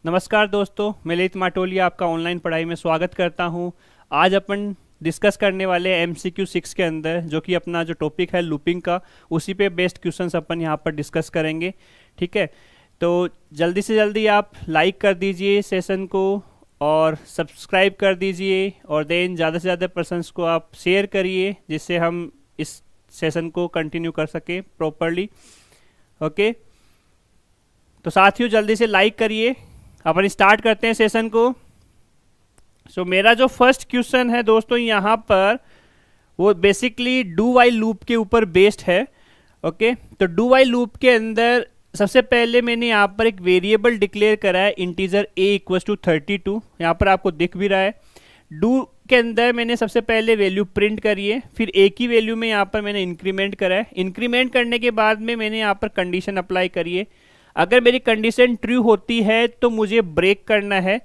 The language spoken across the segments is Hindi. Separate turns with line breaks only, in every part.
नमस्कार दोस्तों, मैं ललित माटोलिया आपका ऑनलाइन पढ़ाई में स्वागत करता हूं। आज अपन डिस्कस करने वाले MCQ 6 के अंदर, जो कि अपना जो टॉपिक है लूपिंग का, उसी पे बेस्ड क्वेश्चंस अपन यहां पर डिस्कस करेंगे। ठीक है, तो जल्दी से जल्दी आप लाइक कर दीजिए सेशन को और सब्सक्राइब कर दीजिए, और देन ज़्यादा से ज़्यादा पर्सन्स को आप शेयर करिए, जिससे हम इस सेशन को कंटिन्यू कर सकें प्रॉपरली। ओके, तो साथियों जल्दी से लाइक करिए। अपन स्टार्ट करते हैं सेशन को। मेरा जो फर्स्ट क्वेश्चन है दोस्तों यहाँ पर, वो बेसिकली डू वाइल लूप के ऊपर बेस्ड है। ओके, तो डू वाइल लूप के अंदर सबसे पहले मैंने यहाँ पर एक वेरिएबल डिक्लेयर करा है, इंटीजर a इक्वल्स टू 32। यहाँ पर आपको दिख भी रहा है। डू के अंदर मैंने सबसे पहले वैल्यू प्रिंट करी है, फिर a की वैल्यू में यहाँ पर मैंने इंक्रीमेंट करा है। इंक्रीमेंट करने के बाद में मैंने यहाँ पर कंडीशन अप्लाई करी है। अगर मेरी कंडीशन ट्रू होती है तो मुझे ब्रेक करना है,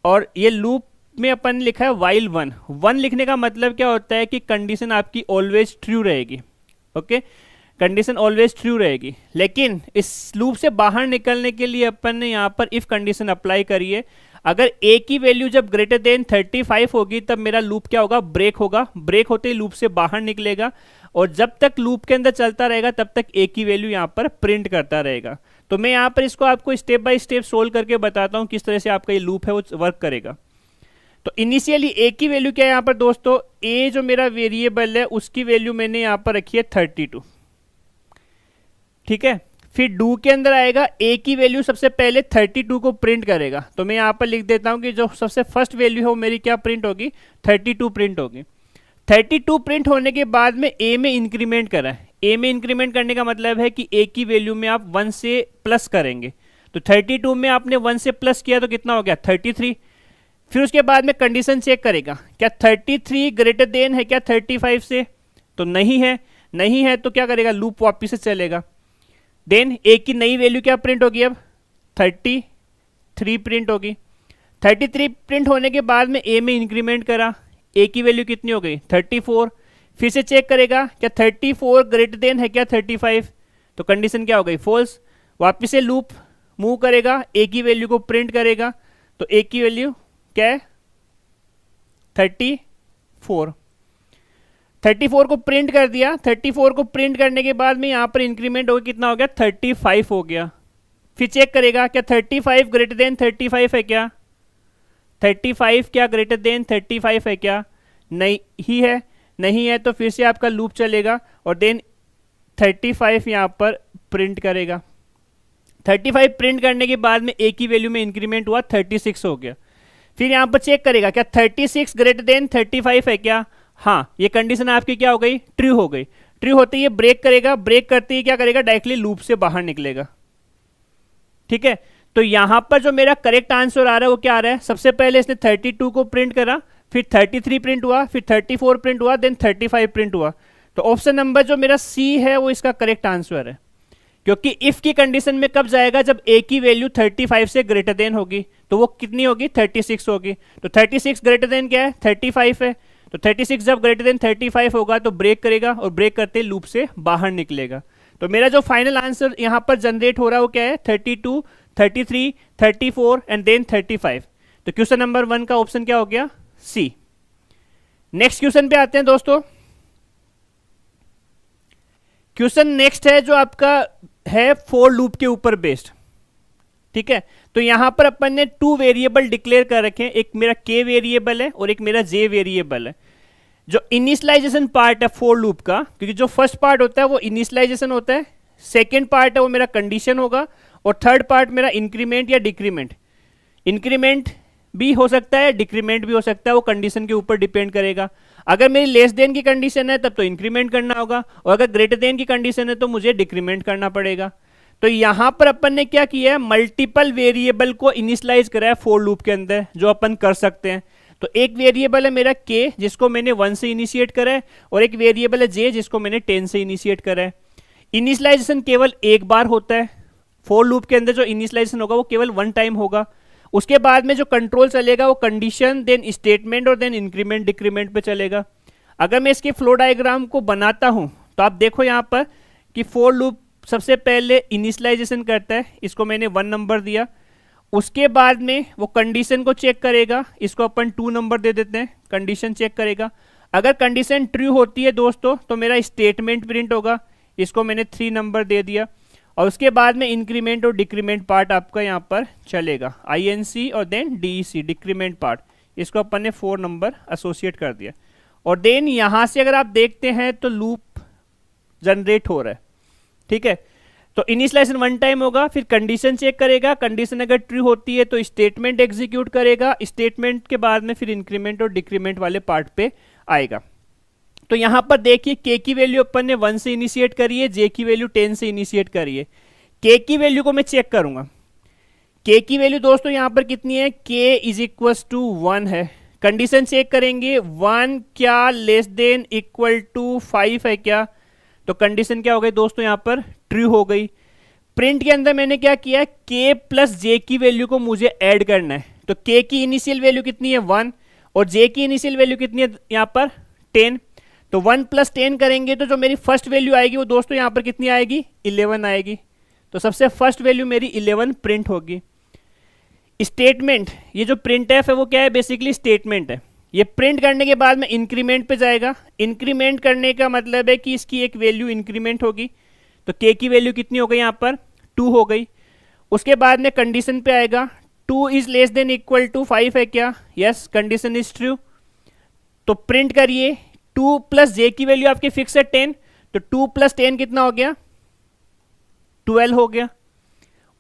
और ये लूप में अपन लिखा है वाइल वन। वन लिखने का मतलब क्या होता है कि कंडीशन आपकी ऑलवेज ट्रू रहेगी। ओके, कंडीशन ऑलवेज ट्रू रहेगी। लेकिन इस लूप से बाहर निकलने के लिए अपन ने यहाँ पर इफ कंडीशन अप्लाई करी है। अगर a की वैल्यू जब ग्रेटर देन 35 होगी तब मेरा लूप क्या होगा, ब्रेक होगा। ब्रेक होते ही लूप से बाहर निकलेगा, और जब तक लूप के अंदर चलता रहेगा तब तक a की वैल्यू यहाँ पर प्रिंट करता रहेगा। तो मैं यहाँ पर इसको आपको स्टेप बाय स्टेप सोल्व करके बताता हूँ किस तरह से आपका ये लूप है वो वर्क करेगा। तो इनिशियली a की वैल्यू क्या है यहाँ पर दोस्तों, a जो मेरा वेरिएबल है उसकी वैल्यू मैंने यहाँ पर रखी है 32। ठीक है, फिर डू के अंदर आएगा, a की वैल्यू सबसे पहले 32 को प्रिंट करेगा। तो मैं यहाँ पर लिख देता हूँ कि जो सबसे फर्स्ट वैल्यू है वो मेरी क्या प्रिंट होगी, 32 प्रिंट होगी। 32 प्रिंट होने के बाद में a में इंक्रीमेंट करा है। a में इंक्रीमेंट करने का मतलब है कि a की वैल्यू में आप 1 से प्लस करेंगे। तो 32 में आपने 1 से प्लस किया तो कितना हो गया, 33। फिर उसके बाद में कंडीशन चेक करेगा, क्या 33 ग्रेटर देन है क्या 35 से, तो नहीं है। नहीं है तो क्या करेगा, लूप वापिस से चलेगा। देन a की नई वैल्यू क्या प्रिंट होगी, अब 33 प्रिंट होगी। 33 प्रिंट होने के बाद में a में इंक्रीमेंट करा, a की वैल्यू कितनी हो गई, 34। फिर से चेक करेगा, क्या 34 ग्रेटर देन है क्या 35, तो कंडीशन क्या हो गई, फॉल्स। वापिस से लूप मूव करेगा, a की वैल्यू को प्रिंट करेगा, तो a की वैल्यू क्या है, 34। 34 को प्रिंट कर दिया। 34 को प्रिंट करने के बाद में यहाँ पर इंक्रीमेंट हो गया, कितना हो गया, 35 हो गया। फिर चेक करेगा, क्या 35 ग्रेटर देन 35 है क्या, 35 क्या ग्रेटर देन 35 है क्या, नहीं है। नहीं है तो फिर से आपका लूप चलेगा, और देन 35 यहाँ पर प्रिंट करेगा। 35 प्रिंट करने के बाद में a की वैल्यू में इंक्रीमेंट हुआ, 36 हो गया। फिर यहाँ पर चेक करेगा, क्या 36 ग्रेटर देन 35 है क्या, हाँ, ये कंडीशन आपकी क्या हो गई, ट्रू हो गई। ट्रू होते ही ये ब्रेक करेगा। ब्रेक करते ही क्या करेगा, डायरेक्टली लूप से बाहर निकलेगा। ठीक है, तो यहां पर जो मेरा करेक्ट आंसर आ रहा है वो क्या आ रहा है, सबसे पहले इसने 32 को प्रिंट करा, फिर 33 प्रिंट हुआ, फिर 34 प्रिंट हुआ, देन 35 प्रिंट हुआ। तो ऑप्शन नंबर जो मेरा सी है वो इसका करेक्ट आंसर है, क्योंकि इफ की कंडीशन में कब जाएगा, जब a की वैल्यू 35 से ग्रेटर देन होगी। तो वो कितनी होगी, 36 होगी। तो 36 ग्रेटर देन क्या है, 35 है। तो 36 जब ग्रेटर देन 35 होगा तो ब्रेक करेगा, और ब्रेक करते लूप से बाहर निकलेगा। तो मेरा जो फाइनल आंसर यहाँ पर जनरेट हो रहा है वो क्या है, 32, 33, 34 एंड देन 35। तो क्वेश्चन नंबर 1 का ऑप्शन क्या हो गया, सी। नेक्स्ट क्वेश्चन पे आते हैं दोस्तों। क्वेश्चन नेक्स्ट है जो आपका है फॉर लूप के ऊपर बेस्ड। ठीक है, तो यहां पर अपन ने 2 वेरिएबल डिक्लेयर कर रखे हैं, एक मेरा k वेरिएबल है और एक मेरा j वेरिएबल है। जो इनिशियलाइजेशन पार्ट है फॉर लूप का, क्योंकि जो फर्स्ट पार्ट होता है वो इनिशियलाइजेशन होता है, सेकेंड पार्ट है वो मेरा कंडीशन होगा, और थर्ड पार्ट मेरा इंक्रीमेंट या डिक्रीमेंट। इंक्रीमेंट भी हो सकता है, डिक्रीमेंट भी हो सकता है, वो कंडीशन के ऊपर डिपेंड करेगा। अगर मेरी लेस देन की कंडीशन है तब तो इंक्रीमेंट करना होगा, और अगर ग्रेटर देन की कंडीशन है तो मुझे डिक्रीमेंट करना पड़ेगा। तो यहां पर अपन ने क्या किया है, मल्टीपल वेरिएबल को इनिशियलाइज करा है फॉर लूप के अंदर, जो अपन कर सकते हैं। तो एक वेरिएबल है मेरा k जिसको मैंने 1 से इनिशिएट करा है, और एक वेरिएबल है j जिसको मैंने 10 से इनिशिएट करा है। इनिशियलाइजेशन केवल एक बार होता है फॉर लूप के अंदर, जो इनिशियलाइजेशन होगा वो केवल 1 टाइम होगा। उसके बाद में जो कंट्रोल चलेगा वो कंडीशन, देन स्टेटमेंट, और देन इंक्रीमेंट डिक्रीमेंट पे चलेगा। अगर मैं इसके फ्लो डायग्राम को बनाता हूं तो आप देखो यहां पर कि फॉर लूप सबसे पहले इनिशियलाइजेशन करता है, इसको मैंने 1 नंबर दिया, उसके बाद में वो कंडीशन को चेक करेगा, इसको अपन 2 नंबर दे देते हैं, कंडीशन चेक करेगा। अगर कंडीशन ट्रू होती है दोस्तों तो मेरा स्टेटमेंट प्रिंट होगा, इसको मैंने 3 नंबर दे दिया। और उसके बाद में इंक्रीमेंट और डिक्रीमेंट पार्ट आपका यहाँ पर चलेगा, INC और देन DEC डिक्रीमेंट पार्ट, इसको अपन ने 4 नंबर एसोसिएट कर दिया। और देन यहाँ से अगर आप देखते हैं तो लूप जनरेट हो रहा है, ठीक है। तो इनिशियलाइजेशन 1 टाइम होगा, फिर कंडीशन चेक करेगा, कंडीशन अगर ट्रू होती है तो स्टेटमेंट एग्जीक्यूट करेगा, स्टेटमेंट के बाद में फिर इंक्रीमेंट और डिक्रीमेंट वाले पार्ट पे आएगा। तो यहां पर देखिए k की वैल्यू अपन ने 1 से इनिशिएट करी है, j की वैल्यू 10 से इनिशिएट करी है। k की वैल्यू को मैं चेक करूंगा, k की वैल्यू दोस्तों यहां पर कितनी है, k इज इक्वल टू 1 है। कंडीशन चेक करेंगे 1 क्या लेस देन इक्वल टू 5 है क्या, तो कंडीशन क्या हो गई दोस्तों यहां पर ट्रू हो गई। प्रिंट के अंदर मैंने क्या किया, k प्लस j की वैल्यू को मुझे ऐड करना है। तो k की इनिशियल वैल्यू कितनी है 1 और j की इनिशियल वैल्यू कितनी है यहां पर 10। तो 1 प्लस 10 करेंगे तो जो मेरी फर्स्ट वैल्यू आएगी वो दोस्तों यहां पर कितनी आएगी, 11 आएगी। तो सबसे फर्स्ट वैल्यू मेरी 11 प्रिंट होगी। स्टेटमेंट, ये जो प्रिंट एफ है वो क्या है, बेसिकली स्टेटमेंट है। ये प्रिंट करने के बाद में इंक्रीमेंट पे जाएगा, इंक्रीमेंट करने का मतलब है कि इसकी एक वैल्यू इंक्रीमेंट होगी। तो k की वैल्यू कितनी हो गई यहाँ पर 2 हो गई। उसके बाद में कंडीशन पे आएगा 2 is less than equal to 5 है क्या, यस कंडीशन इज ट्रू। तो प्रिंट करिए 2 प्लस j की वैल्यू आपकी फिक्स है 10, तो 2 प्लस 10 कितना हो गया, 12 हो गया।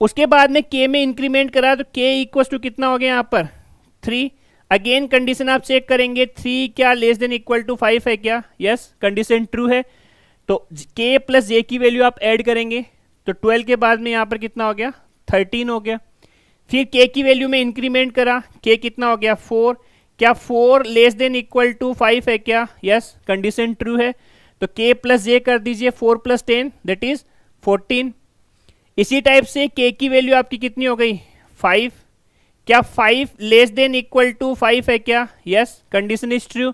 उसके बाद में k में इंक्रीमेंट करा तो k इक्वल टू कितना हो गया यहाँ पर 3। अगेन कंडीशन आप चेक करेंगे 3 क्या लेस देन इक्वल टू 5 है क्या, यस कंडीशन ट्रू है। तो k प्लस j की वैल्यू आप ऐड करेंगे तो 12 के बाद में यहाँ पर कितना हो गया 13 हो गया। फिर k की वैल्यू में इंक्रीमेंट करा, k कितना हो गया 4, क्या 4 लेस देन इक्वल टू 5 है क्या, यस कंडीशन ट्रू है। तो k प्लस j कर दीजिए 4 प्लस 10 दैट इज 14। इसी टाइप से k की वैल्यू आपकी कितनी हो गई 5, क्या 5 लेस देन इक्वल टू 5 है क्या, यस कंडीशन इज ट्रू।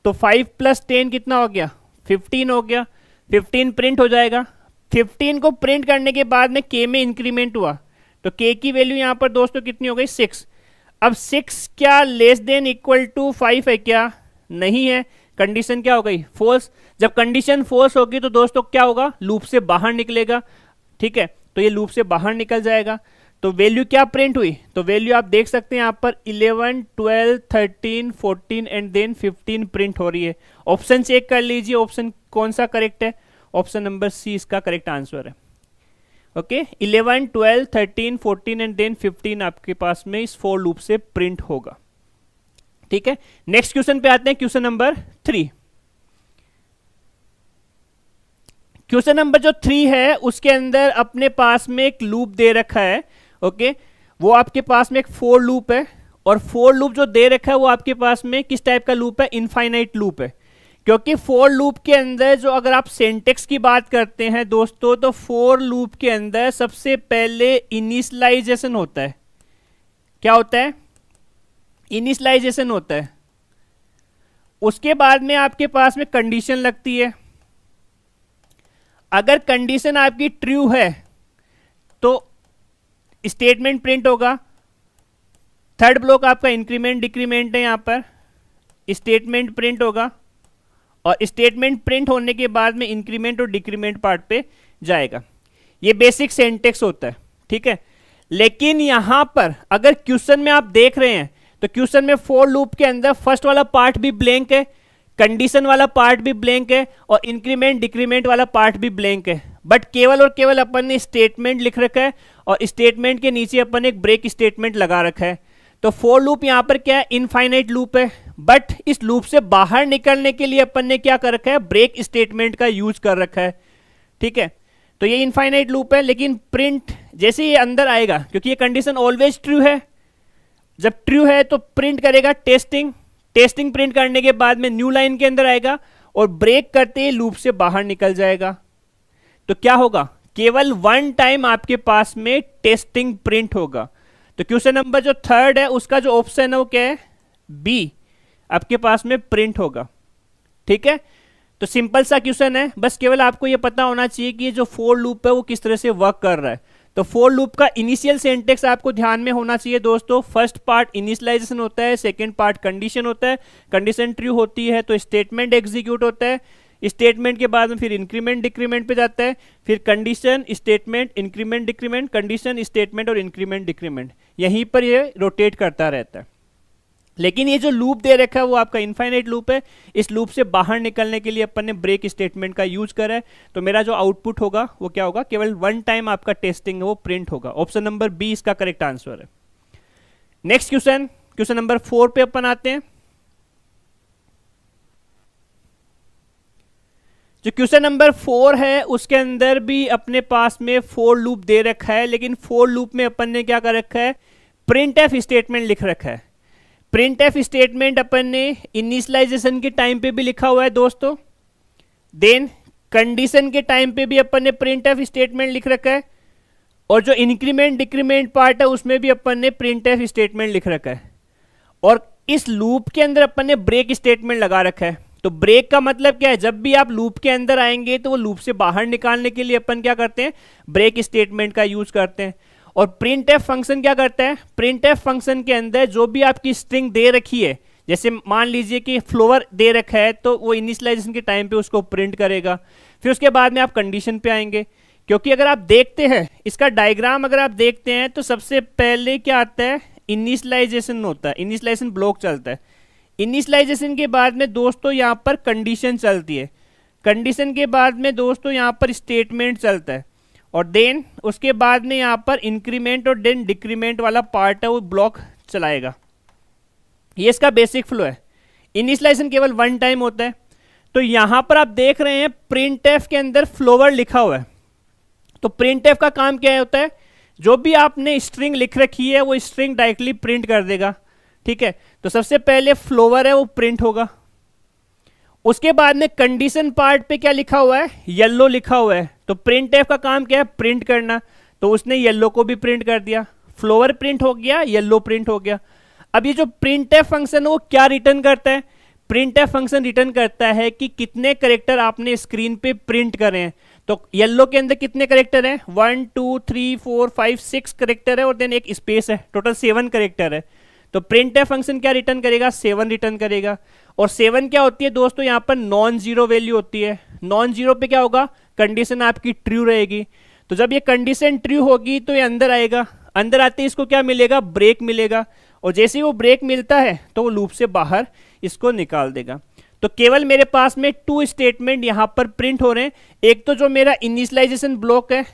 तो 5 प्लस 10 कितना हो गया 15 हो गया, 15 प्रिंट हो जाएगा। 15 को प्रिंट करने के बाद में k में इंक्रीमेंट हुआ तो k की वैल्यू यहां पर दोस्तों कितनी हो गई 6। अब 6 क्या लेस देन इक्वल टू 5 है क्या, नहीं है, कंडीशन क्या हो गई फॉल्स। जब कंडीशन फॉल्स होगी तो दोस्तों क्या होगा, लूप से बाहर निकलेगा, ठीक है। तो ये लूप से बाहर निकल जाएगा। तो वैल्यू क्या प्रिंट हुई, तो वैल्यू आप देख सकते हैं यहाँ पर 11, 12, 13, 14 एंड देन 15 प्रिंट हो रही है। ऑप्शन चेक कर लीजिए, ऑप्शन कौन सा करेक्ट है, ऑप्शन नंबर सी इसका करेक्ट आंसर है। ओके 11, 12, 13, 14 एंड देन 15 आपके पास में इस फॉर लूप से प्रिंट होगा, ठीक है। नेक्स्ट क्वेश्चन पे आते हैं, क्वेश्चन नंबर 3। क्वेश्चन नंबर जो 3 है उसके अंदर अपने पास में एक लूप दे रखा है, ओके वो आपके पास में एक फॉर लूप है। और फॉर लूप जो दे रखा है वो आपके पास में किस टाइप का लूप है, इनफाइनाइट लूप है। क्योंकि फॉर लूप के अंदर जो अगर आप सिंटेक्स की बात करते हैं दोस्तों, तो फॉर लूप के अंदर सबसे पहले इनिशियलाइजेशन होता है। क्या होता है, इनिशियलाइजेशन होता है। उसके बाद में आपके पास में कंडीशन लगती है। अगर कंडीशन आपकी ट्रू है तो स्टेटमेंट प्रिंट होगा। थर्ड ब्लॉक आपका इंक्रीमेंट डिक्रीमेंट है, यहां पर स्टेटमेंट प्रिंट होगा और स्टेटमेंट प्रिंट होने के बाद में इंक्रीमेंट और डिक्रीमेंट पार्ट पे जाएगा। ये बेसिक सिंटेक्स होता है, ठीक है। लेकिन यहां पर अगर क्वेश्चन में आप देख रहे हैं तो क्वेश्चन में फॉर लूप के अंदर फर्स्ट वाला पार्ट भी ब्लैंक है, कंडीशन वाला पार्ट भी ब्लैंक है और इंक्रीमेंट डिक्रीमेंट वाला पार्ट भी ब्लैंक है। बट केवल और केवल अपन ने स्टेटमेंट लिख रखा है और स्टेटमेंट के नीचे अपन ने एक ब्रेक स्टेटमेंट लगा रखा है। तो फॉर लूप यहां पर क्या है, इनफाइनाइट लूप है। बट इस लूप से बाहर निकलने के लिए अपन ने क्या कर रखा है, ब्रेक स्टेटमेंट का यूज कर रखा है, ठीक है। तो ये इनफाइनाइट लूप है, लेकिन प्रिंट जैसे ये अंदर आएगा, क्योंकि ये कंडीशन ऑलवेज ट्रू है, जब ट्रू है तो प्रिंट करेगा टेस्टिंग। टेस्टिंग प्रिंट करने के बाद में न्यू लाइन के अंदर आएगा और ब्रेक करते ही लूप से बाहर निकल जाएगा। तो क्या होगा, केवल 1 टाइम आपके पास में टेस्टिंग प्रिंट होगा। तो क्वेश्चन नंबर जो 3 है उसका जो ऑप्शन है वो क्या है, बी आपके पास में प्रिंट होगा, ठीक है। तो सिंपल सा क्वेश्चन है, बस केवल आपको ये पता होना चाहिए कि ये जो फॉर लूप है वो किस तरह से वर्क कर रहा है। तो फॉर लूप का इनिशियल सिंटेक्स आपको ध्यान में होना चाहिए दोस्तों। फर्स्ट पार्ट इनिशियलाइजेशन होता है, सेकंड पार्ट कंडीशन होता है, कंडीशन ट्रू होती है तो स्टेटमेंट एग्जीक्यूट होता है, स्टेटमेंट के बाद में फिर इंक्रीमेंट डिक्रीमेंट पे जाता है, फिर condition statement increment decrement, condition statement और इंक्रीमेंट डिक्रीमेंट, यहीं पर ये रोटेट करता रहता है। लेकिन ये जो लूप दे रखा है वो आपका इनफाइनाइट लूप है। इस लूप से बाहर निकलने के लिए अपन ने ब्रेक स्टेटमेंट का यूज करा है। तो मेरा जो आउटपुट होगा वो क्या होगा, केवल वन टाइम आपका टेस्टिंग है वो प्रिंट होगा। ऑप्शन नंबर बी इसका करेक्ट आंसर है। नेक्स्ट क्वेश्चन, क्वेश्चन नंबर 4 पे अपन आते हैं। जो क्वेश्चन नंबर 4 है उसके अंदर भी अपने पास में फॉर लूप दे रखा है, लेकिन फॉर लूप में अपन ने क्या कर रखा है, प्रिंट एफ स्टेटमेंट लिख रखा है। प्रिंट एफ स्टेटमेंट अपन ने इनिशियलाइजेशन के टाइम पे भी लिखा हुआ है दोस्तों, देन कंडीशन के टाइम पे भी अपन ने प्रिंट एफ स्टेटमेंट लिख रखा है, और जो इंक्रीमेंट डिक्रीमेंट पार्ट है उसमें भी अपन ने प्रिंट एफ स्टेटमेंट लिख रखा है। और इस लूप के अंदर अपन ने ब्रेक स्टेटमेंट लगा रखा है। तो ब्रेक का मतलब क्या है, जब भी आप लूप के अंदर आएंगे तो वो लूप से बाहर निकालने के लिए अपन क्या करते हैं, ब्रेक स्टेटमेंट का यूज करते हैं। और प्रिंट एफ फंक्शन क्या करता है, प्रिंट एफ फंक्शन के अंदर जो भी आपकी स्ट्रिंग दे रखी है, जैसे मान लीजिए कि फ्लोवर दे रखा है तो वो इनिशियलाइजेशन के टाइम पे उसको प्रिंट करेगा। फिर उसके बाद में आप कंडीशन पे आएंगे, क्योंकि अगर आप देखते हैं इसका डायग्राम, अगर आप देखते हैं तो सबसे पहले क्या आता है, इनिशियलाइजेशन होता है, इनिशियलाइजेशन ब्लॉक चलता है। इनिशियलाइजेशन के बाद में दोस्तों यहाँ पर कंडीशन चलती है, कंडीशन के बाद में दोस्तों यहाँ पर स्टेटमेंट चलता है, और देन उसके बाद में यहाँ पर इंक्रीमेंट और देन डिक्रीमेंट वाला पार्ट है वो ब्लॉक चलाएगा। ये इसका बेसिक फ्लो है। इनिशियलाइजेशन केवल वन टाइम होता है। तो यहाँ पर आप देख रहे हैं प्रिंट एफ के अंदर फ्लोवर लिखा हुआ है। तो प्रिंट एफ का काम क्या होता है, जो भी आपने स्ट्रिंग लिख रखी है वो स्ट्रिंग डायरेक्टली प्रिंट कर देगा। ठीक है, तो सबसे पहले फ्लोवर है वो प्रिंट होगा, उसके बाद में कंडीशन पार्ट पे क्या लिखा हुआ है, येलो लिखा हुआ है। तो प्रिंट एफ का काम क्या है, प्रिंट करना, तो उसने येलो को भी प्रिंट कर दिया, फ्लोवर प्रिंट हो गया, येलो प्रिंट हो गया। अब ये जो प्रिंट एफ फंक्शन है वो क्या रिटर्न करता है, प्रिंट एफ फंक्शन रिटर्न करता है कि कितने करेक्टर आपने स्क्रीन पे प्रिंट करे हैं। तो येलो के अंदर कितने करेक्टर हैं, 1 2 3 4 5 6 करेक्टर है, और देन एक स्पेस है, टोटल 7 करेक्टर है। तो प्रिंट एफ फंक्शन क्या रिटर्न करेगा, 7 रिटर्न करेगा। और 7 क्या होती है दोस्तों, यहाँ पर नॉन जीरो वैल्यू होती है। नॉन जीरो पे क्या होगा, कंडीशन आपकी ट्रू रहेगी। तो जब ये कंडीशन ट्रू होगी तो ये अंदर आएगा, अंदर आते ही इसको क्या मिलेगा, ब्रेक मिलेगा, और जैसे ही वो ब्रेक मिलता है तो वो लूप से बाहर इसको निकाल देगा। तो केवल मेरे पास में 2 स्टेटमेंट यहाँ पर प्रिंट हो रहे हैं। एक तो जो मेरा इनिशियलाइजेशन ब्लॉक है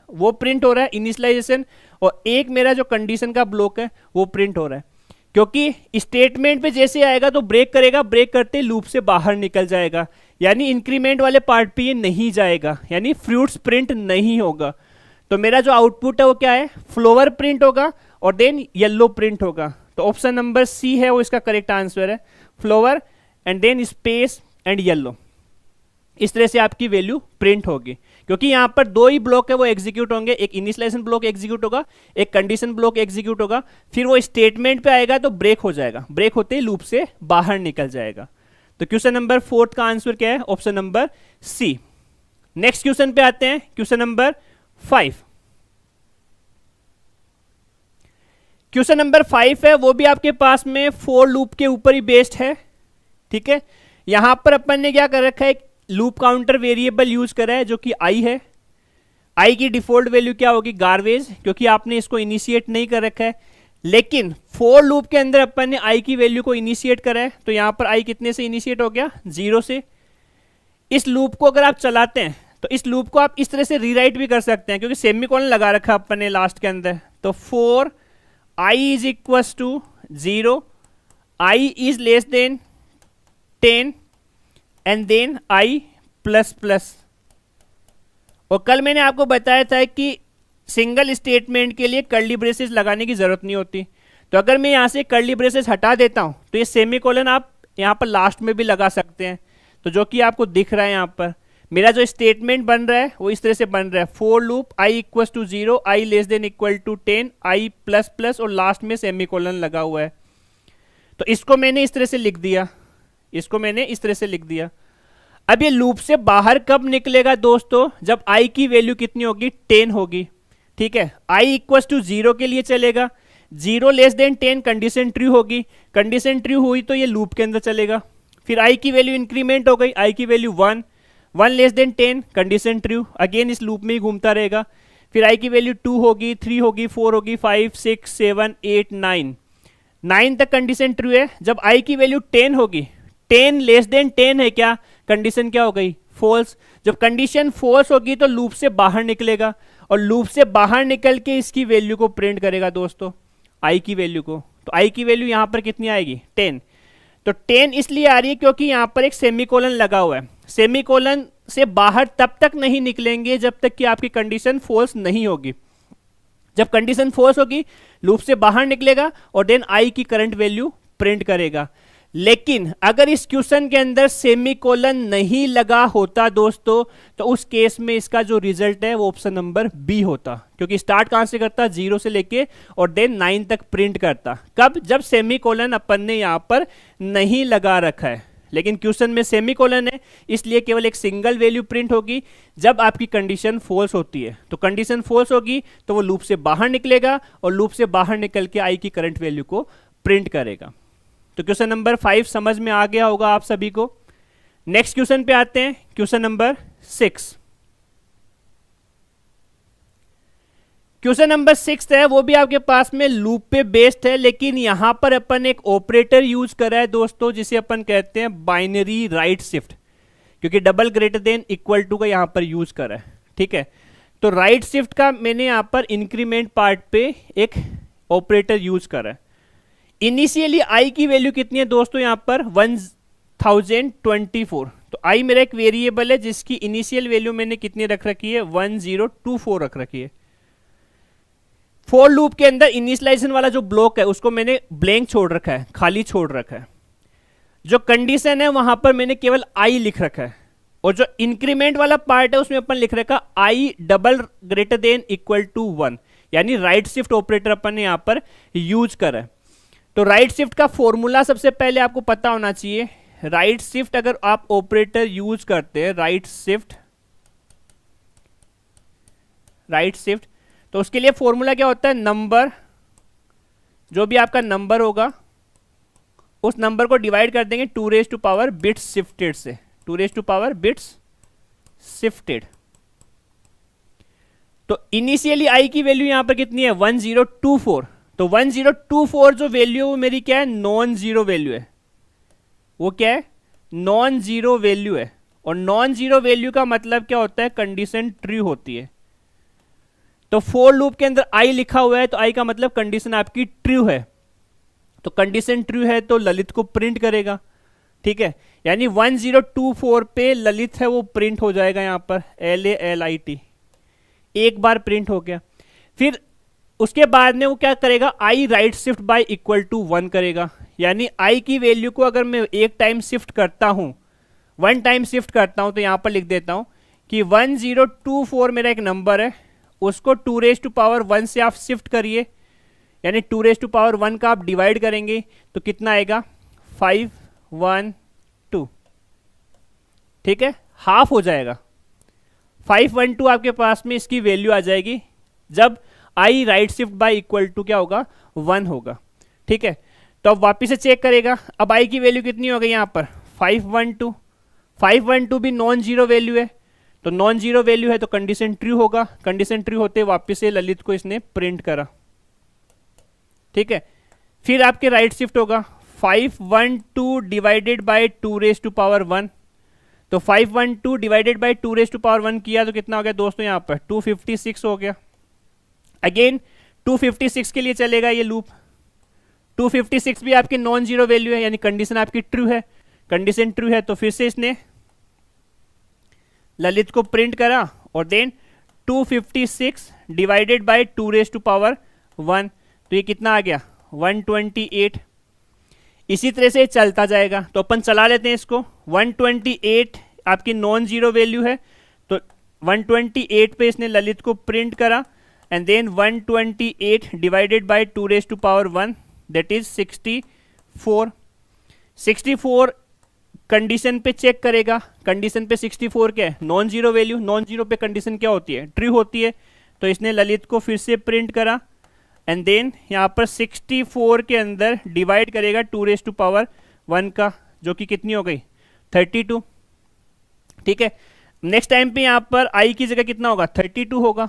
वो प्रिंट हो रहा है, इनिशियलाइजेशन, और एक मेरा जो कंडीशन का ब्लॉक है वो प्रिंट हो रहा है। क्योंकि स्टेटमेंट पे जैसे आएगा तो ब्रेक करेगा, ब्रेक करते लूप से बाहर निकल जाएगा, यानी इंक्रीमेंट वाले पार्ट पे ये नहीं जाएगा, यानी फ्रूट्स प्रिंट नहीं होगा। तो मेरा जो आउटपुट है वो क्या है, फ्लोवर प्रिंट होगा और देन येलो प्रिंट होगा। तो ऑप्शन नंबर सी है वो इसका करेक्ट आंसर है, flower and then space and yellow. इस तरह से आपकी वैल्यू प्रिंट होगी, क्योंकि यहाँ पर 2 ही ब्लॉक है वो एग्जीक्यूट होंगे, एक इनिशियलाइजेशन ब्लॉक एग्जीक्यूट होगा, एक कंडीशन ब्लॉक एग्जीक्यूट होगा, फिर वो स्टेटमेंट पे आएगा तो ब्रेक हो जाएगा, ब्रेक होते ही लूप से बाहर निकल जाएगा। तो क्वेश्चन नंबर 4 का आंसर क्या है, option number C. Next question पे आते हैं, क्वेश्चन नंबर 5। क्वेश्चन नंबर 5 है वो भी आपके पास में फॉर लूप के ऊपर ही बेस्ड है। ठीक है, यहां पर अपन ने क्या कर रखा है, लूप काउंटर वेरिएबल यूज करा है जो कि आई है। आई की डिफॉल्ट वैल्यू क्या होगी, गार्बेज, क्योंकि आपने इसको इनिशिएट नहीं कर रखा है। लेकिन फॉर लूप के अंदर अपन ने आई की वैल्यू को इनिशिएट करा है, तो यहां पर आई कितने से इनिशिएट हो गया, 0 से। इस लूप को अगर आप चलाते हैं तो इस लूप को आप इस तरह से रीराइट भी कर सकते हैं, क्योंकि सेमीकोलन लगा रखा है अपन ने लास्ट के अंदर। तो for I is equals to 0, I is less than 10 and then I plus plus. और कल मैंने आपको बताया था कि सिंगल स्टेटमेंट के लिए कर्ली ब्रेसेस लगाने की जरूरत नहीं होती। तो अगर मैं यहां से कर्ली ब्रेसेस हटा देता हूं तो ये सेमीकोलन आप यहां पर लास्ट में भी लगा सकते हैं। तो जो कि आपको दिख रहा है यहां पर मेरा जो स्टेटमेंट बन रहा है वो इस तरह से बन रहा है, for loop I equals to 0, I less than equal to 10, I plus plus, और लास्ट में सेमीकोलन लगा हुआ है। तो इसको मैंने इस तरह से लिख दिया, इसको मैंने इस तरह से लिख दिया। अब ये लूप से बाहर कब निकलेगा दोस्तों, जब आई की वैल्यू कितनी होगी, 10 होगी। ठीक है। i इक्वल टू 0 के लिए चलेगा, 0 लेस देन 10 कंडीशन ट्रू होगी, कंडीशन ट्रू हुई तो ये लूप के अंदर चलेगा। फिर i की वैल्यू इंक्रीमेंट हो गई, i की value 1, 1 less than 10 condition true, again इस लूप में ही घूमता रहेगा। फिर i की वैल्यू 2 होगी, 3 होगी, 4 होगी, 5, 6, 7, 8, 9, 9 तक कंडीशन ट्रू है। जब i की वैल्यू 10 होगी, 10 लेस देन 10 है क्या, कंडीशन क्या हो गई, फॉल्स। जब कंडीशन फॉल्स होगी तो लूप से बाहर निकलेगा और लूप से बाहर निकल के इसकी वैल्यू को प्रिंट करेगा दोस्तों, i की वैल्यू को। तो i की वैल्यू यहां पर कितनी आएगी, 10। तो 10 इसलिए आ रही है क्योंकि यहां पर एक सेमीकोलन लगा हुआ है। सेमीकोलन से बाहर तब तक नहीं निकलेंगे जब तक कि आपकी कंडीशन फॉल्स नहीं होगी। जब कंडीशन फॉल्स होगी लूप से बाहर निकलेगा और देन i की करंट वैल्यू प्रिंट करेगा। लेकिन अगर इस क्वेश्चन के अंदर सेमीकोलन नहीं लगा होता दोस्तों, तो उस केस में इसका जो रिजल्ट है वो ऑप्शन नंबर बी होता, क्योंकि स्टार्ट कहां से करता, 0 से लेके और देन 9 तक प्रिंट करता। कब, जब सेमीकोलन अपन ने यहां पर नहीं लगा रखा है। लेकिन क्वेश्चन में सेमीकोलन है इसलिए केवल एक सिंगल वैल्यू प्रिंट होगी जब आपकी कंडीशन फॉल्स होती है। तो कंडीशन फॉल्स होगी तो वो लूप से बाहर निकलेगा और लूप से बाहर निकल के i की करंट वैल्यू को प्रिंट करेगा। तो क्वेश्चन नंबर 5 समझ में आ गया होगा आप सभी को। नेक्स्ट क्वेश्चन पे आते हैं, क्वेश्चन नंबर 6। क्वेश्चन नंबर 6 है, वो भी आपके पास में लूप पे बेस्ड है, लेकिन यहां पर अपन एक ऑपरेटर यूज करा है दोस्तों जिसे अपन कहते हैं बाइनरी राइट शिफ्ट, क्योंकि double greater than equal to का यहां पर यूज करा है। ठीक है, तो राइट शिफ्ट का मैंने यहां पर इंक्रीमेंट पार्ट पे एक ऑपरेटर यूज करा है। इनिशियली i की वैल्यू कितनी है दोस्तों, यहां पर 1024। तो i मेरा एक वेरिएबल है जिसकी इनिशियल वैल्यू मैंने कितनी रख रखी है, 1024 रख रखी है। फॉर लूप के अंदर इनिशियलाइजेशन वाला जो ब्लॉक है उसको मैंने ब्लैंक छोड़ रखा है, खाली छोड़ रखा है। जो कंडीशन है वहां पर मैंने केवल i लिख रखा है, और जो इंक्रीमेंट वाला पार्ट है उसमें अपन लिख रखा i double greater than equal to 1, यानी राइट शिफ्ट ऑपरेटर अपन ने यहां पर यूज करा है। तो राइट शिफ्ट का फॉर्मूला सबसे पहले आपको पता होना चाहिए। राइट शिफ्ट अगर आप ऑपरेटर यूज करते हैं, राइट शिफ्ट, तो उसके लिए फॉर्मूला क्या होता है, नंबर, जो भी आपका नंबर होगा उस नंबर को डिवाइड कर देंगे 2 raise to power bits shifted से, 2 raise to power bits shifted. तो इनिशियली i की वैल्यू यहां पर कितनी है, 1024। तो 1024 जो वैल्यू है मेरी क्या है, नॉन जीरो वैल्यू है। वो क्या है, नॉन जीरो वैल्यू है। और नॉन जीरो वैल्यू का मतलब क्या होता है, कंडीशन ट्रू होती है। तो फॉर लूप के अंदर i लिखा हुआ है तो i का मतलब कंडीशन आपकी ट्रू है। तो कंडीशन ट्रू है तो ललित को प्रिंट करेगा। ठीक है, यानी 1024 पे ललित है वो प्रिंट हो जाएगा यहां पर, LALIT, एक बार प्रिंट हो गया। फिर उसके बाद में वो क्या करेगा, i right shift by equal to 1 करेगा। यानी i की वैल्यू को अगर मैं एक टाइम शिफ्ट करता हूं, 1 टाइम शिफ्ट करता हूं, तो यहां पर लिख देता हूं कि 1024 मेरा एक नंबर है, उसको 2 रेज़ टू पावर 1 से आप शिफ्ट करिए, यानी 2 रेज़ टू पावर 1 का आप डिवाइड करेंगे तो कितना आएगा, 512। ठीक है, हाफ हो जाएगा, 512 आपके पास में इसकी वैल्यू आ जाएगी जब i right shift by equal to क्या होगा, 1 होगा। ठीक है, तो अब वापिस से चेक करेगा, अब i की वैल्यू कितनी हो गई यहां पर, 512। 512 भी नॉन जीरो वैल्यू है, तो नॉन जीरो वैल्यू है तो कंडीशन ट्रू होगा। कंडीशन ट्रू होते वापिस से ललित को इसने प्रिंट करा। ठीक है, फिर आपके राइट शिफ्ट होगा 512 divided by 2 raise to power 1। तो 512 divided by 2 raise to power 1 किया तो कितना हो गया दोस्तों, यहां पर 256 हो गया। अगेन 256 के लिए चलेगा ये लूप। 256 भी आपकी नॉन जीरो वैल्यू है, यानी कंडीशन आपकी ट्रू है। कंडीशन ट्रू है तो फिर से इसने ललित को प्रिंट करा और then 256 divided by 2 raise to power 1, तो ये कितना आ गया, 128। इसी तरह से चलता जाएगा, तो अपन चला लेते हैं इसको। 128 आपकी नॉन जीरो वैल्यू है, तो 128 पे इसने ललित को प्रिंट करा and then 128 divided by 2 raise to power 1, that is 64। 64 condition पे चेक करेगा, कंडीशन पे 64 क्या है, non zero value. Non zero पे कंडीशन क्या होती है, ट्रू होती है। तो इसने ललित को फिर से प्रिंट करा एंड देन यहाँ पर 64 के अंदर डिवाइड करेगा 2⁻1 का, जो कि कितनी हो गई 32। ठीक है, नेक्स्ट टाइम पे यहाँ पर i की जगह कितना होगा 32 होगा।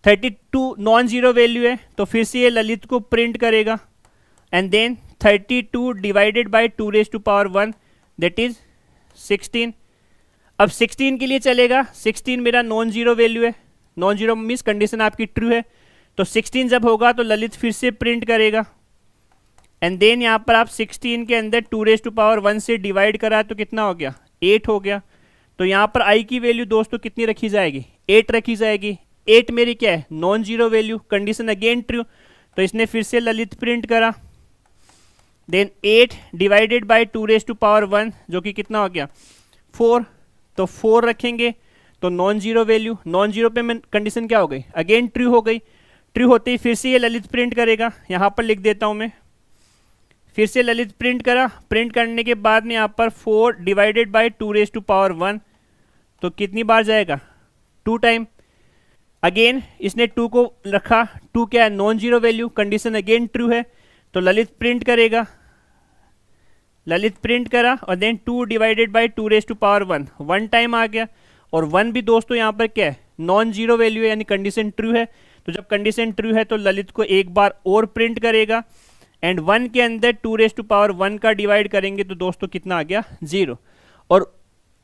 32 नॉन जीरो वैल्यू है, तो फिर से ये ललित को प्रिंट करेगा and then 32 divided by 2⁻1 that is 16। अब 16 के लिए चलेगा, 16 मेरा नॉन जीरो वैल्यू है, नॉन जीरो मीन्स कंडीशन आपकी ट्रू है, तो 16 जब होगा तो ललित फिर से प्रिंट करेगा एंड देन यहाँ पर आप 16 के अंदर 2⁻1 से डिवाइड करा तो कितना हो गया 8 हो गया। तो यहाँ पर i की वैल्यू दोस्तों कितनी रखी जाएगी 8 रखी जाएगी। 8 मेरी क्या है non zero value, condition again true, तो इसने फिर से ललित प्रिंट करा देन 8 डिवाइडेड बाई 2⁻1 जो कि कितना हो गया 4, तो 4 रखेंगे तो non zero value, non zero पे मैं कंडीशन क्या हो गई अगेन ट्रू हो गई। ट्रू होते ही फिर से ये ललित प्रिंट करेगा, यहाँ पर लिख देता हूँ मैं, फिर से ललित प्रिंट करा, प्रिंट करने के बाद में यहाँ पर 4 डिवाइडेड बाई 2⁻1 तो कितनी बार जाएगा 2 टाइम। अगेन इसने 2 को रखा, 2 क्या है non zero value, condition again true है, तो ललित प्रिंट करेगा, ललित प्रिंट करा और देन 2 डिवाइडेड बाई 2⁻1 1 टाइम आ गया। और 1 भी दोस्तों यहाँ पर क्या है नॉन जीरो वैल्यू है, यानी कंडीशन ट्रू है, तो जब कंडीशन ट्रू है तो ललित को एक बार और प्रिंट करेगा एंड 1 के अंदर 2⁻1 का डिवाइड करेंगे तो दोस्तों कितना आ गया 0, और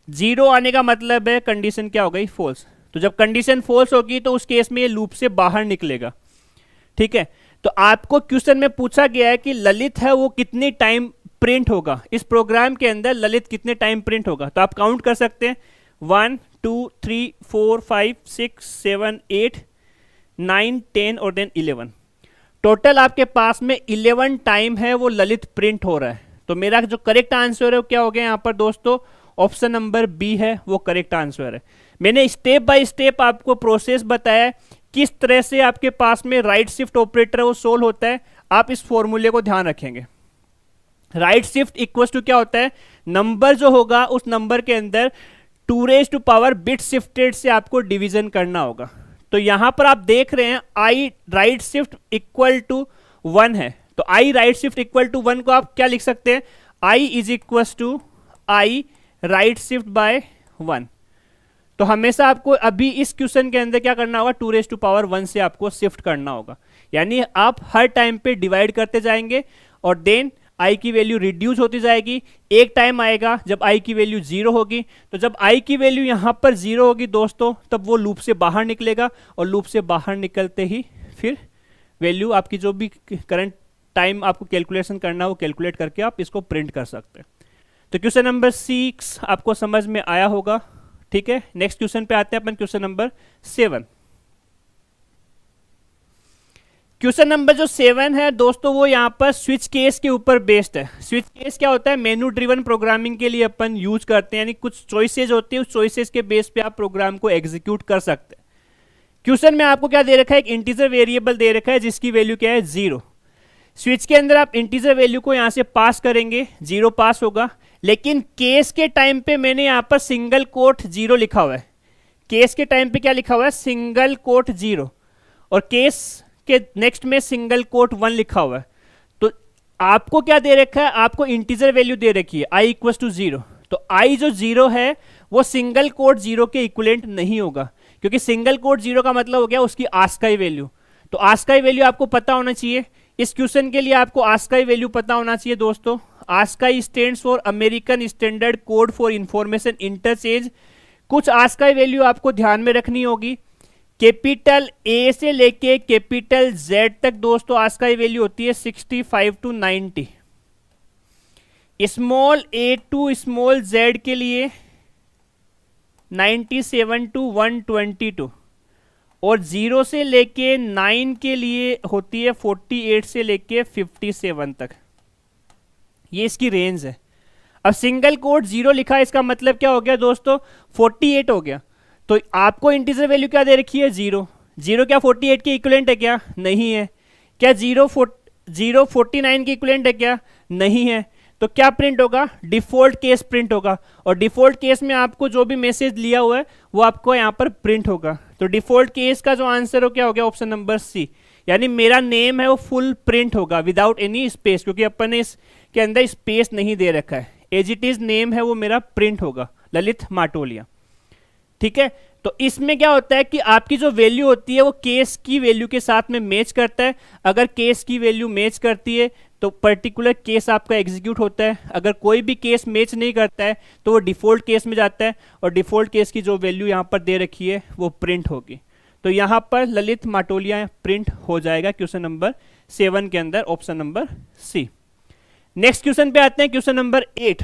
0 आने का मतलब है कंडीशन क्या हो गई फॉल्स। तो जब कंडीशन फॉल्स होगी तो उस केस में ये लूप से बाहर निकलेगा। ठीक है, तो आपको क्वेश्चन में पूछा गया है कि ललित है वो कितनी टाइम प्रिंट होगा, इस प्रोग्राम के अंदर ललित कितने टाइम प्रिंट होगा, तो आप काउंट कर सकते हैं 1 2 3 4 5 6 7 8 9 10 और देन 11, टोटल आपके पास में 11 टाइम है वो ललित प्रिंट हो रहा है। तो मेरा जो करेक्ट आंसर है वो क्या हो गया यहाँ पर दोस्तों, ऑप्शन नंबर बी है वो करेक्ट आंसर है। मैंने स्टेप बाय स्टेप आपको प्रोसेस बताया किस तरह से आपके पास में राइट शिफ्ट ऑपरेटर वो सोल्व होता है। आप इस फॉर्मूले को ध्यान रखेंगे, राइट शिफ्ट इक्वल टू क्या होता है, नंबर जो होगा उस नंबर के अंदर 2 बिट शिफ्टेड से आपको डिवीजन करना होगा। तो यहां पर आप देख रहे हैं I right shift equal to 1 है, तो I right shift equal to 1 को आप क्या लिख सकते हैं, I is equal to I right shift by 1। तो हमेशा आपको अभी इस क्वेश्चन के अंदर क्या करना होगा 2⁻1 से आपको शिफ्ट करना होगा, यानी आप हर टाइम पे डिवाइड करते जाएंगे और देन i की वैल्यू रिड्यूस होती जाएगी। एक टाइम आएगा जब i की वैल्यू 0 होगी, तो जब i की वैल्यू यहाँ पर 0 होगी दोस्तों तब वो लूप से बाहर निकलेगा और लूप से बाहर निकलते ही फिर वैल्यू आपकी जो भी करंट टाइम आपको कैलकुलेशन करना है वो कैलकुलेट करके आप इसको प्रिंट कर सकते हैं। तो क्वेश्चन नंबर 6 आपको समझ में आया होगा। ठीक है, नेक्स्ट क्वेश्चन पे आते हैं अपन, क्वेश्चन नंबर 7। क्वेश्चन नंबर जो 7 है दोस्तों वो यहाँ पर स्विच केस के ऊपर बेस्ड है। स्विच केस क्या होता है, मेनू ड्रिवन प्रोग्रामिंग के लिए अपन यूज करते हैं, यानी कुछ चॉइसेस होती है, उस चॉइसेस के बेस पे आप प्रोग्राम को एग्जीक्यूट कर सकते हैं। क्वेश्चन में आपको क्या दे रखा है, एक इंटीजर वेरिएबल दे रखा है जिसकी वैल्यू क्या है 0। स्विच के अंदर आप इंटीजर वैल्यू को यहाँ से पास करेंगे, 0 पास होगा, लेकिन केस के टाइम पे मैंने यहाँ पर सिंगल कोट 0 लिखा हुआ है। केस के टाइम पे क्या लिखा हुआ है, सिंगल कोट 0, और केस के नेक्स्ट में सिंगल कोट 1 लिखा हुआ है। तो आपको क्या दे रखा है, आपको इंटीजर वैल्यू दे रखी है i इक्वल टू 0, तो i जो 0 है वो सिंगल कोट 0 के इक्विवेलेंट नहीं होगा, क्योंकि सिंगल कोट 0 का मतलब हो गया उसकी आस्काई वैल्यू। तो आस्काई वैल्यू आपको पता होना चाहिए, इस क्वेश्चन के लिए आपको आस्काई वैल्यू पता होना चाहिए दोस्तों। ASCII stands for American standard code for information interchange. कुछ आस्काई वैल्यू आपको ध्यान में रखनी होगी, कैपिटल ए से लेके कैपिटल जेड तक दोस्तों आस्काई वैल्यू होती है 65 to 90, small A to small Z के लिए 97 टू 122, और 0 से लेके 9 के लिए होती है 48 से लेके 57 तक, ये इसकी रेंज है। अब सिंगल कोट 0 लिखा है, इसका मतलब क्या हो गया दोस्तों 48 हो गया। तो आपको इंटीजर वैल्यू क्या दे रखी है 0, 0 क्या 48 के इक्विवेलेंट है क्या, नहीं है। क्या 0 49 के इक्विवेलेंट है क्या, नहीं है। तो क्या प्रिंट होगा, डिफॉल्ट केस प्रिंट होगा, और डिफॉल्ट केस में आपको जो भी मैसेज लिया हुआ है वो आपको यहाँ पर प्रिंट होगा। तो डिफॉल्ट केस का जो आंसर हो क्या हो गया, ऑप्शन नंबर सी, यानी मेरा नेम है वो फुल प्रिंट होगा विदाउट एनी स्पेस, क्योंकि अपन ने इसके अंदर स्पेस नहीं दे रखा है, एज इट इज नेम है वो मेरा प्रिंट होगा, ललित माटोलिया। ठीक है, तो इसमें क्या होता है कि आपकी जो वैल्यू होती है वो केस की वैल्यू के साथ में मैच करता है। अगर केस की वैल्यू मैच करती है तो पर्टिकुलर केस आपका एग्जीक्यूट होता है, अगर कोई भी केस मैच नहीं करता है तो वो डिफॉल्ट केस में जाता है, और डिफॉल्ट केस की जो वैल्यू यहाँ पर दे रखी है वो प्रिंट होगी। तो यहाँ पर ललित माटोलिया प्रिंट हो जाएगा क्वेश्चन नंबर 7 के अंदर, option number C. Next question पे आते हैं, क्वेश्चन नंबर 8।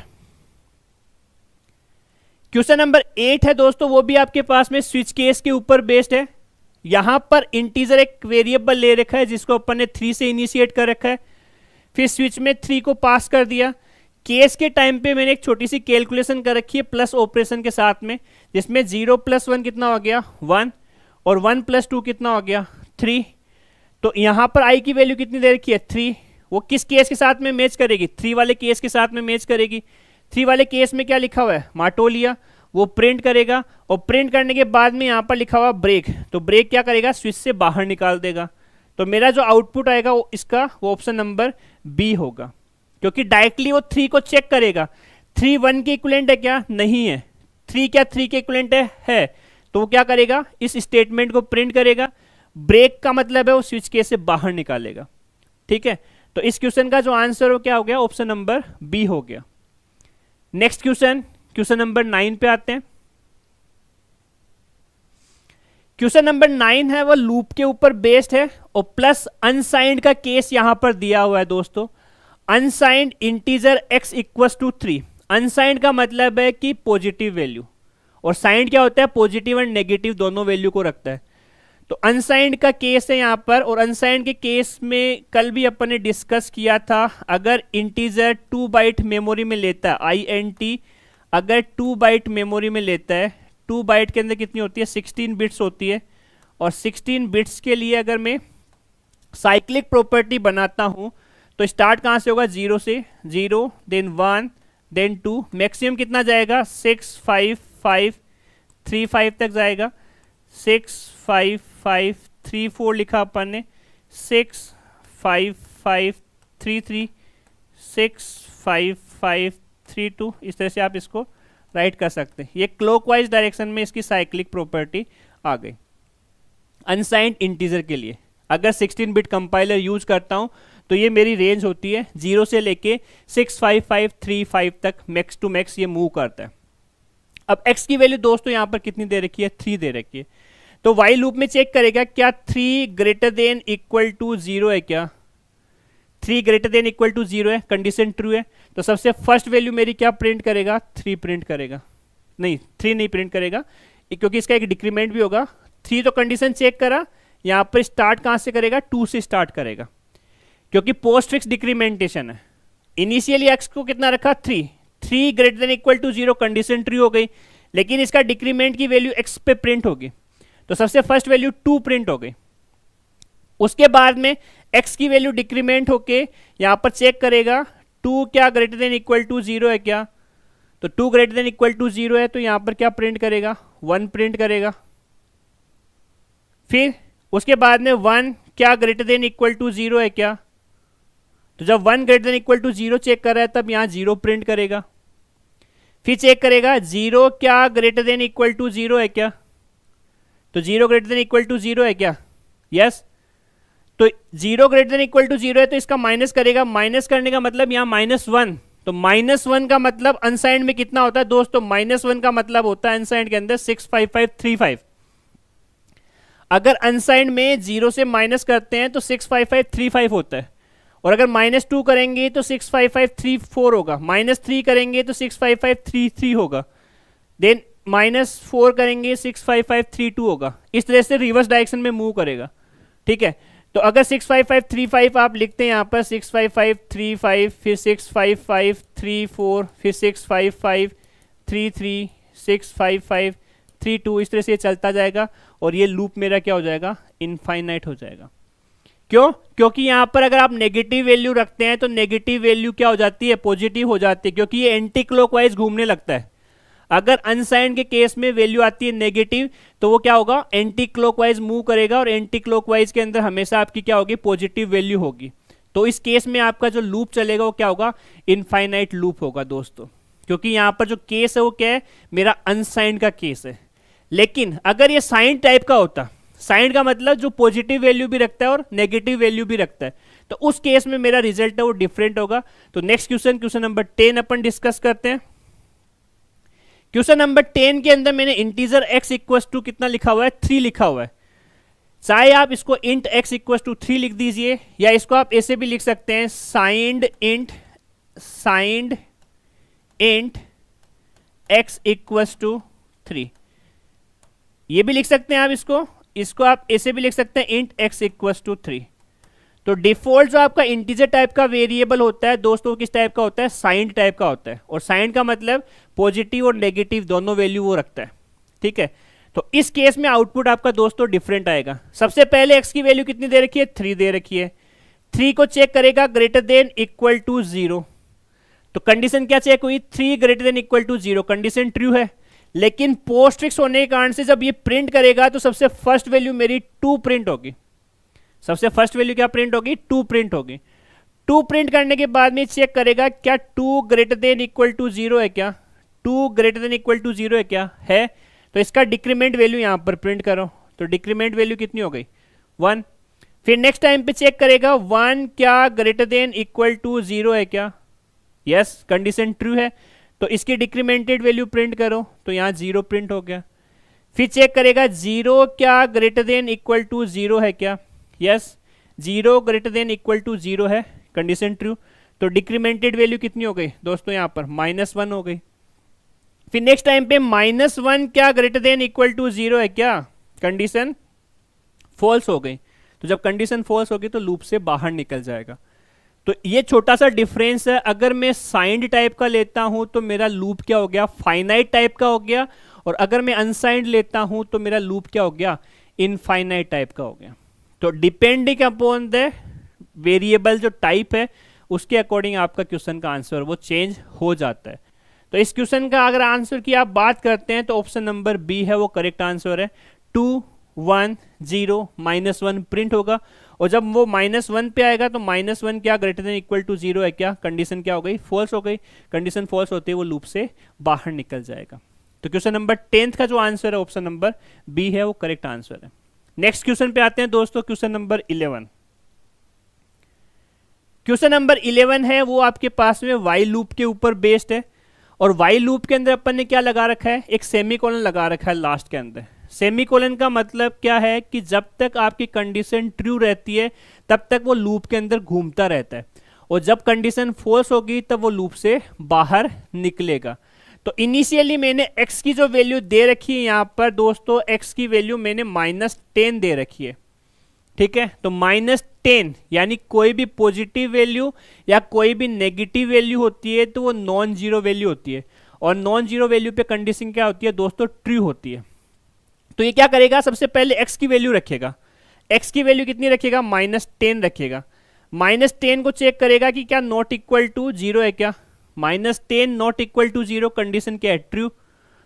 क्वेश्चन नंबर 8 है दोस्तों, वो भी आपके पास में स्विच केस के ऊपर बेस्ड है। यहां पर इंटीजर एक वेरिएबल ले रखा है जिसको अपन ने 3 से इनिशिएट कर रखा है, फिर स्विच में 3 को पास कर दिया। केस के टाइम पे मैंने एक छोटी सी कैलकुलेशन कर रखी है प्लस ऑपरेशन के साथ में, जिसमें 0 + 1 कितना हो गया 1, और 1 + 2 कितना हो गया 3। तो यहां पर आई की वैल्यू कितनी दे रखी है 3, वो किस केस के साथ में मैच करेगी, 3 वाले केस के साथ में मैच करेगी। 3 वाले केस में क्या लिखा हुआ है माटोलिया, वो प्रिंट करेगा, और प्रिंट करने के बाद में यहाँ पर लिखा हुआ ब्रेक, तो ब्रेक क्या करेगा, स्विच से बाहर निकाल देगा। तो मेरा जो आउटपुट आएगा वो इसका वो ऑप्शन नंबर बी होगा, क्योंकि डायरेक्टली वो 3 को चेक करेगा। 3 1 के इक्विवेलेंट है क्या, नहीं है। 3 क्या 3 के इक्विवेलेंट है, तो वो क्या करेगा, इस स्टेटमेंट को प्रिंट करेगा। ब्रेक का मतलब है वो स्विच केस से बाहर निकालेगा। ठीक है, तो इस क्वेश्चन का जो आंसर हो क्या हो गया, ऑप्शन नंबर बी हो गया। नेक्स्ट क्वेश्चन, क्वेश्चन नंबर 9 पे आते हैं। क्वेश्चन नंबर 9 है वो लूप के ऊपर बेस्ड है, और प्लस अनसाइंड का केस यहां पर दिया हुआ है दोस्तों। Unsigned integer x = 3। अनसाइंड का मतलब है कि पॉजिटिव वैल्यू, और साइंड क्या होता है, पॉजिटिव एंड नेगेटिव दोनों वैल्यू को रखता है। तो अनसाइंड का केस है यहां पर, और अनसाइंड के केस में कल भी अपन ने डिस्कस किया था, अगर इंटीजर 2 बाइट मेमोरी में लेता है, INT अगर 2 बाइट मेमोरी में लेता है, 2 बाइट के अंदर कितनी होती है 16 बिट्स होती है, और 16 बिट्स के लिए अगर मैं साइक्लिक प्रॉपर्टी बनाता हूं तो स्टार्ट कहां से होगा, 0 से, 0 देन 1 देन 2, मैक्सिमम कितना जाएगा 6 5 5 3 5 तक जाएगा। 6 5 5 3 4 लिखा अपन ने, 6 5 5 3 3 6 5 5 3 2, इस तरह से आप इसको राइट कर सकते हैं। ये क्लॉकवाइज डायरेक्शन में इसकी साइक्लिक प्रॉपर्टी आ गई। अनसाइंड इंटीजर के लिए अगर 16 बिट कंपाइलर यूज करता हूं तो ये मेरी रेंज होती है 0 से लेके 6 5 5 3 5 तक, मैक्स टू मैक्स ये मूव करता है। अब x की वैल्यू दोस्तों यहां पर कितनी दे रखी है, 3 दे रखी है। तो while लूप में चेक करेगा क्या 3 > 0 है, क्या 3 > 0 है, कंडीशन ट्रू है। तो सबसे फर्स्ट वैल्यू मेरी क्या प्रिंट करेगा, 3 प्रिंट करेगा, नहीं 3 नहीं प्रिंट करेगा, क्योंकि इसका एक डिक्रीमेंट भी होगा। 3 तो कंडीशन चेक करा, यहां पर स्टार्ट कहां से करेगा, 2 से स्टार्ट करेगा, क्योंकि पोस्ट फिक्स डिक्रीमेंटेशन है। इनिशियली x को कितना रखा 3 > 0, कंडीशन ट्रू हो गई, लेकिन इसका डिक्रीमेंट की वैल्यू x पे प्रिंट होगी, तो सबसे फर्स्ट वैल्यू 2 प्रिंट हो गई। उसके बाद में x की वैल्यू डिक्रीमेंट होके यहां पर चेक करेगा 2 क्या > 0 है क्या, तो 2 > 0 है, तो यहां पर क्या प्रिंट करेगा 1 प्रिंट करेगा। फिर उसके बाद में 1 क्या > 0 है क्या, तो जब 1 > 0 चेक कर रहा है तब यहां 0 प्रिंट करेगा। फिर चेक करेगा 0 क्या > 0 है क्या, तो 0 > 0 है क्या, यस। तो 0 > 0 है तो इसका माइनस करेगा, माइनस करने का मतलब यहां -1, तो -1 का मतलब अनसाइंड में कितना होता है दोस्तों, -1 का मतलब होता है अनसाइंड के अंदर 6 5 5 3 5। अगर अनसाइंड में 0 से माइनस करते हैं तो 6 5 5 3 5 होता है, और अगर -2 करेंगे तो 6 5 5 3 4 होगा, -3 करेंगे तो 6 5 5 3 3 होगा, देन -4 करेंगे 6 5 5 3 2 होगा। इस तरह से रिवर्स डायरेक्शन में मूव करेगा। ठीक है, तो अगर 6 5 5 3 5 आप लिखते हैं यहाँ पर 6 5 5 3 5, फिर 6 5 5 3 4, फिर 6 5 5 3 3, 6 5 5 3 2, इस तरह से ये चलता जाएगा, और ये लूप मेरा क्या हो जाएगा, इनफाइनाइट हो जाएगा। क्यों? क्योंकि यहाँ पर अगर आप नेगेटिव वैल्यू रखते हैं तो नेगेटिव वैल्यू क्या हो जाती है, पॉजिटिव हो जाती है, क्योंकि ये एंटी क्लॉकवाइज घूमने लगता है। अगर अनसाइंड के केस में वैल्यू आती है नेगेटिव तो वो क्या होगा, एंटी क्लॉकवाइज मूव करेगा, और एंटी क्लॉकवाइज के अंदर हमेशा आपकी क्या होगी, पॉजिटिव वैल्यू होगी। तो इस केस में आपका जो लूप चलेगा वो क्या होगा, इनफाइनाइट लूप होगा दोस्तों, क्योंकि यहां पर जो केस है वो क्या है, मेरा अनसाइंड का केस है। लेकिन अगर ये साइन टाइप का होता, साइन का मतलब जो पॉजिटिव वैल्यू भी रखता है और नेगेटिव वैल्यू भी रखता है, तो उस केस में मेरा रिजल्ट है वो डिफरेंट होगा। तो नेक्स्ट क्वेश्चन, क्वेश्चन नंबर 10 अपन डिस्कस करते हैं। क्वेश्चन नंबर 10 के अंदर मैंने इंटीजर x इक्वल टू कितना लिखा हुआ है, 3 लिखा हुआ है। चाहे आप इसको इंट x इक्वल टू 3 लिख दीजिए, या इसको आप ऐसे भी लिख सकते हैं, signed int x equal to 3, ये भी लिख सकते हैं आप इसको आप ऐसे भी लिख सकते हैं, इंट x इक्वल टू 3। तो डिफॉल्ट जो आपका इंटीजर टाइप का वेरिएबल होता है दोस्तों, किस टाइप का होता है, साइंड टाइप का होता है, और साइंड का मतलब पॉजिटिव और नेगेटिव दोनों वैल्यू वो रखता है, ठीक है। तो इस केस में आउटपुट आपका दोस्तों डिफरेंट आएगा। सबसे पहले x की वैल्यू कितनी दे रखी है, 3 दे रखी है। 3 को चेक करेगा ग्रेटर देन इक्वल टू 0, तो कंडीशन क्या चेक हुई, 3 greater than equal to 0, condition true है। लेकिन पोस्टफिक्स होने के कारण से जब ये प्रिंट करेगा तो सबसे फर्स्ट वैल्यू मेरी 2 प्रिंट होगी। सबसे फर्स्ट वैल्यू क्या प्रिंट होगी, 2 प्रिंट होगी। 2 प्रिंट करने के बाद में चेक करेगा क्या 2 ग्रेटर देन इक्वल टू 0 है क्या, 2 ग्रेटर देन इक्वल टू 0 है क्या, है। तो इसका डिक्रीमेंट वैल्यू यहां पर प्रिंट करो, तो डिक्रीमेंट वैल्यू कितनी हो गई, 1। फिर नेक्स्ट टाइम पे चेक करेगा 1 क्या ग्रेटर देन इक्वल टू 0 है क्या, यस, कंडीशन ट्रू है। तो इसकी डिक्रीमेंटेड वैल्यू प्रिंट करो, तो यहां 0 प्रिंट हो गया। फिर चेक करेगा 0 क्या ग्रेटर देन इक्वल टू 0 है क्या, yes, 0 greater than equal to 0 है, कंडीशन ट्रू। तो डिक्रीमेंटेड वैल्यू कितनी हो गई दोस्तों, यहां पर -1 हो गई। फिर नेक्स्ट टाइम पे -1 क्या ग्रेटर देन इक्वल टू 0 है क्या, कंडीशन फॉल्स हो गई। तो जब कंडीशन फॉल्स होगी तो लूप से बाहर निकल जाएगा। तो ये छोटा सा डिफरेंस है। अगर मैं साइंड टाइप का लेता हूं तो मेरा लूप क्या हो गया, फाइनाइट टाइप का हो गया, और अगर मैं अनसाइंड लेता हूं तो मेरा लूप क्या हो गया, इनफाइनाइट टाइप का हो गया। तो डिपेंडिंग अपॉन द वेरिएबल जो टाइप है उसके अकॉर्डिंग आपका क्वेश्चन का आंसर वो चेंज हो जाता है। तो इस क्वेश्चन का अगर आंसर की आप बात करते हैं तो ऑप्शन नंबर बी है वो करेक्ट आंसर है। 2 1 0 -1 प्रिंट होगा, और जब वो -1 पे आएगा तो -1 क्या ग्रेटर देन इक्वल टू 0 है क्या, कंडीशन क्या हो गई, फॉल्स हो गई। कंडीशन फॉल्स होते वो लूप से बाहर निकल जाएगा। तो क्वेश्चन नंबर 10 का जो आंसर है ऑप्शन नंबर बी है वो करेक्ट आंसर है। नेक्स्ट क्वेश्चन पे आते हैं दोस्तों, क्वेश्चन नंबर 11। क्वेश्चन नंबर 11 है वो आपके पास में वाइल लूप के ऊपर बेस्ड है, और वाइल लूप के अंदर अपन ने क्या लगा रखा है, एक सेमीकोलन लगा रखा है लास्ट के अंदर। सेमीकोलन का मतलब क्या है कि जब तक आपकी कंडीशन ट्रू रहती है तब तक वो लूप के अंदर घूमता रहता है, और जब कंडीशन फॉल्स होगी तब वो लूप से बाहर निकलेगा। तो इनिशियली मैंने x की जो वैल्यू दे रखी है यहाँ पर दोस्तों, x की वैल्यू मैंने -10 दे रखी है, ठीक है। तो -10 यानी कोई भी पॉजिटिव वैल्यू या कोई भी नेगेटिव वैल्यू होती है तो वो नॉन जीरो वैल्यू होती है, और नॉन जीरो वैल्यू पे कंडीशन क्या होती है दोस्तों, ट्रू होती है। तो ये क्या करेगा, सबसे पहले x की वैल्यू रखेगा। x की वैल्यू कितनी रखेगा, -10 रखेगा। -10 को चेक करेगा कि क्या नॉट इक्वल टू 0 है क्या, -10 नॉट इक्वल टू 0, कंडीशन क्या है, ट्रू।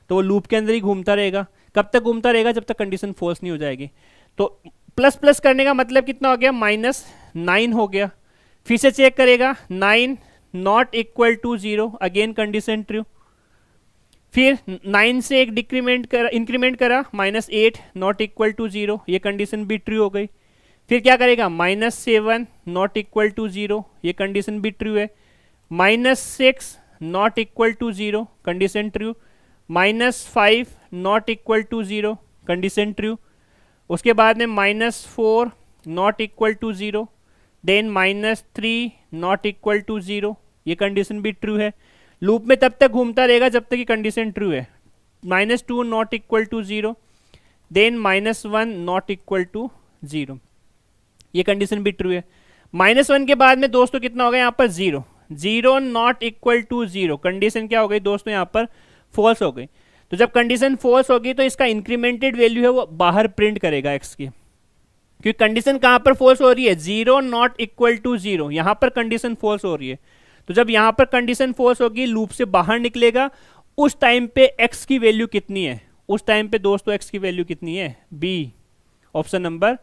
तो वो लूप के अंदर ही घूमता रहेगा। कब तक घूमता रहेगा, जब तक कंडीशन फॉल्स नहीं हो जाएगी। तो प्लस प्लस करने का मतलब कितना हो गया, -9 हो गया। फिर से चेक करेगा 9 not equal to 0, again condition true. फिर 9 से एक इंक्रीमेंट करा -8 नॉट इक्वल टू 0, ये कंडीशन भी ट्रू हो गई। फिर क्या करेगा, -7 नॉट इक्वल टू 0, ये कंडीशन भी ट्रू है। -6 not equal to 0, condition true. -5 not equal to 0, condition true. उसके बाद में -4 not equal to 0, then -3 not equal to 0, ये कंडीशन भी ट्रू है। लूप में तब तक घूमता रहेगा जब तक कि कंडीशन ट्रू है। -2 not equal to 0, then -1 not equal to 0, ये कंडीशन भी ट्रू है। -1 के बाद में दोस्तों कितना हो गया यहाँ पर, 0 नॉट इक्वल टू 0, कंडीशन क्या हो गई दोस्तों यहाँ पर, फॉल्स हो गई। तो जब कंडीशन फॉल्स होगी तो इसका इंक्रीमेंटेड वैल्यू है वो बाहर प्रिंट करेगा x की। क्योंकि कंडीशन कहां पर फॉल्स हो रही है, 0 नॉट इक्वल टू 0, यहां पर कंडीशन फॉल्स हो रही है। तो जब यहां पर कंडीशन फॉल्स होगी, लूप से बाहर निकलेगा, उस टाइम पे x की वैल्यू कितनी है, उस टाइम पे दोस्तों x की वैल्यू कितनी है, b, ऑप्शन नंबर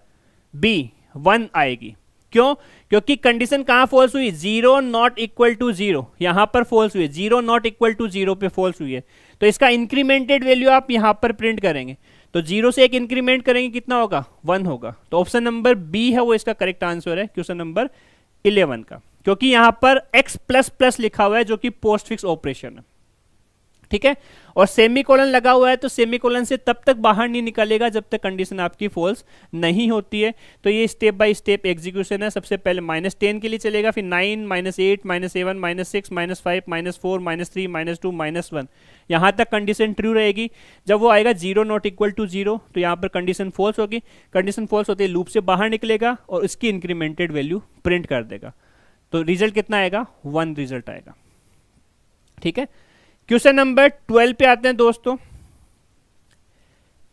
b 1 आएगी। क्यों, क्योंकि कंडीशन कहां फॉल्स हुई, 0 नॉट इक्वल टू 0, यहां पर फॉल्स हुई, 0 नॉट इक्वल टू 0 पे फॉल्स हुई है। तो इसका इंक्रीमेंटेड वैल्यू आप यहां पर प्रिंट करेंगे, तो 0 से एक इंक्रीमेंट करेंगे, कितना होगा, 1 होगा। तो ऑप्शन नंबर बी है वो इसका करेक्ट आंसर है क्वेश्चन नंबर 11 का, क्योंकि यहां पर x प्लस प्लस लिखा हुआ है जो कि पोस्ट फिक्स ऑपरेशन है, ठीक है। और सेमीकोलन लगा हुआ है, तो सेमीकोलन से तब तक बाहर नहीं निकलेगा जब तक कंडीशन आपकी फॉल्स नहीं होती है। तो ये स्टेप बाय स्टेप एग्जीक्यूशन है। सबसे पहले -10 के लिए चलेगा, फिर 9, -8, -7, -6, -5, -4, -3, -2, -1, यहाँ तक कंडीशन ट्रू रहेगी। जब वो आएगा 0 नॉट इक्वल टू 0, तो यहाँ पर कंडीशन फॉल्स होगी। कंडीशन फॉल्स होते ही लूप से बाहर निकलेगा और इसकी इंक्रीमेंटेड वैल्यू प्रिंट कर देगा। तो रिजल्ट कितना आएगा, 1 रिजल्ट आएगा, ठीक है। क्वेश्चन नंबर 12 पे आते हैं दोस्तों।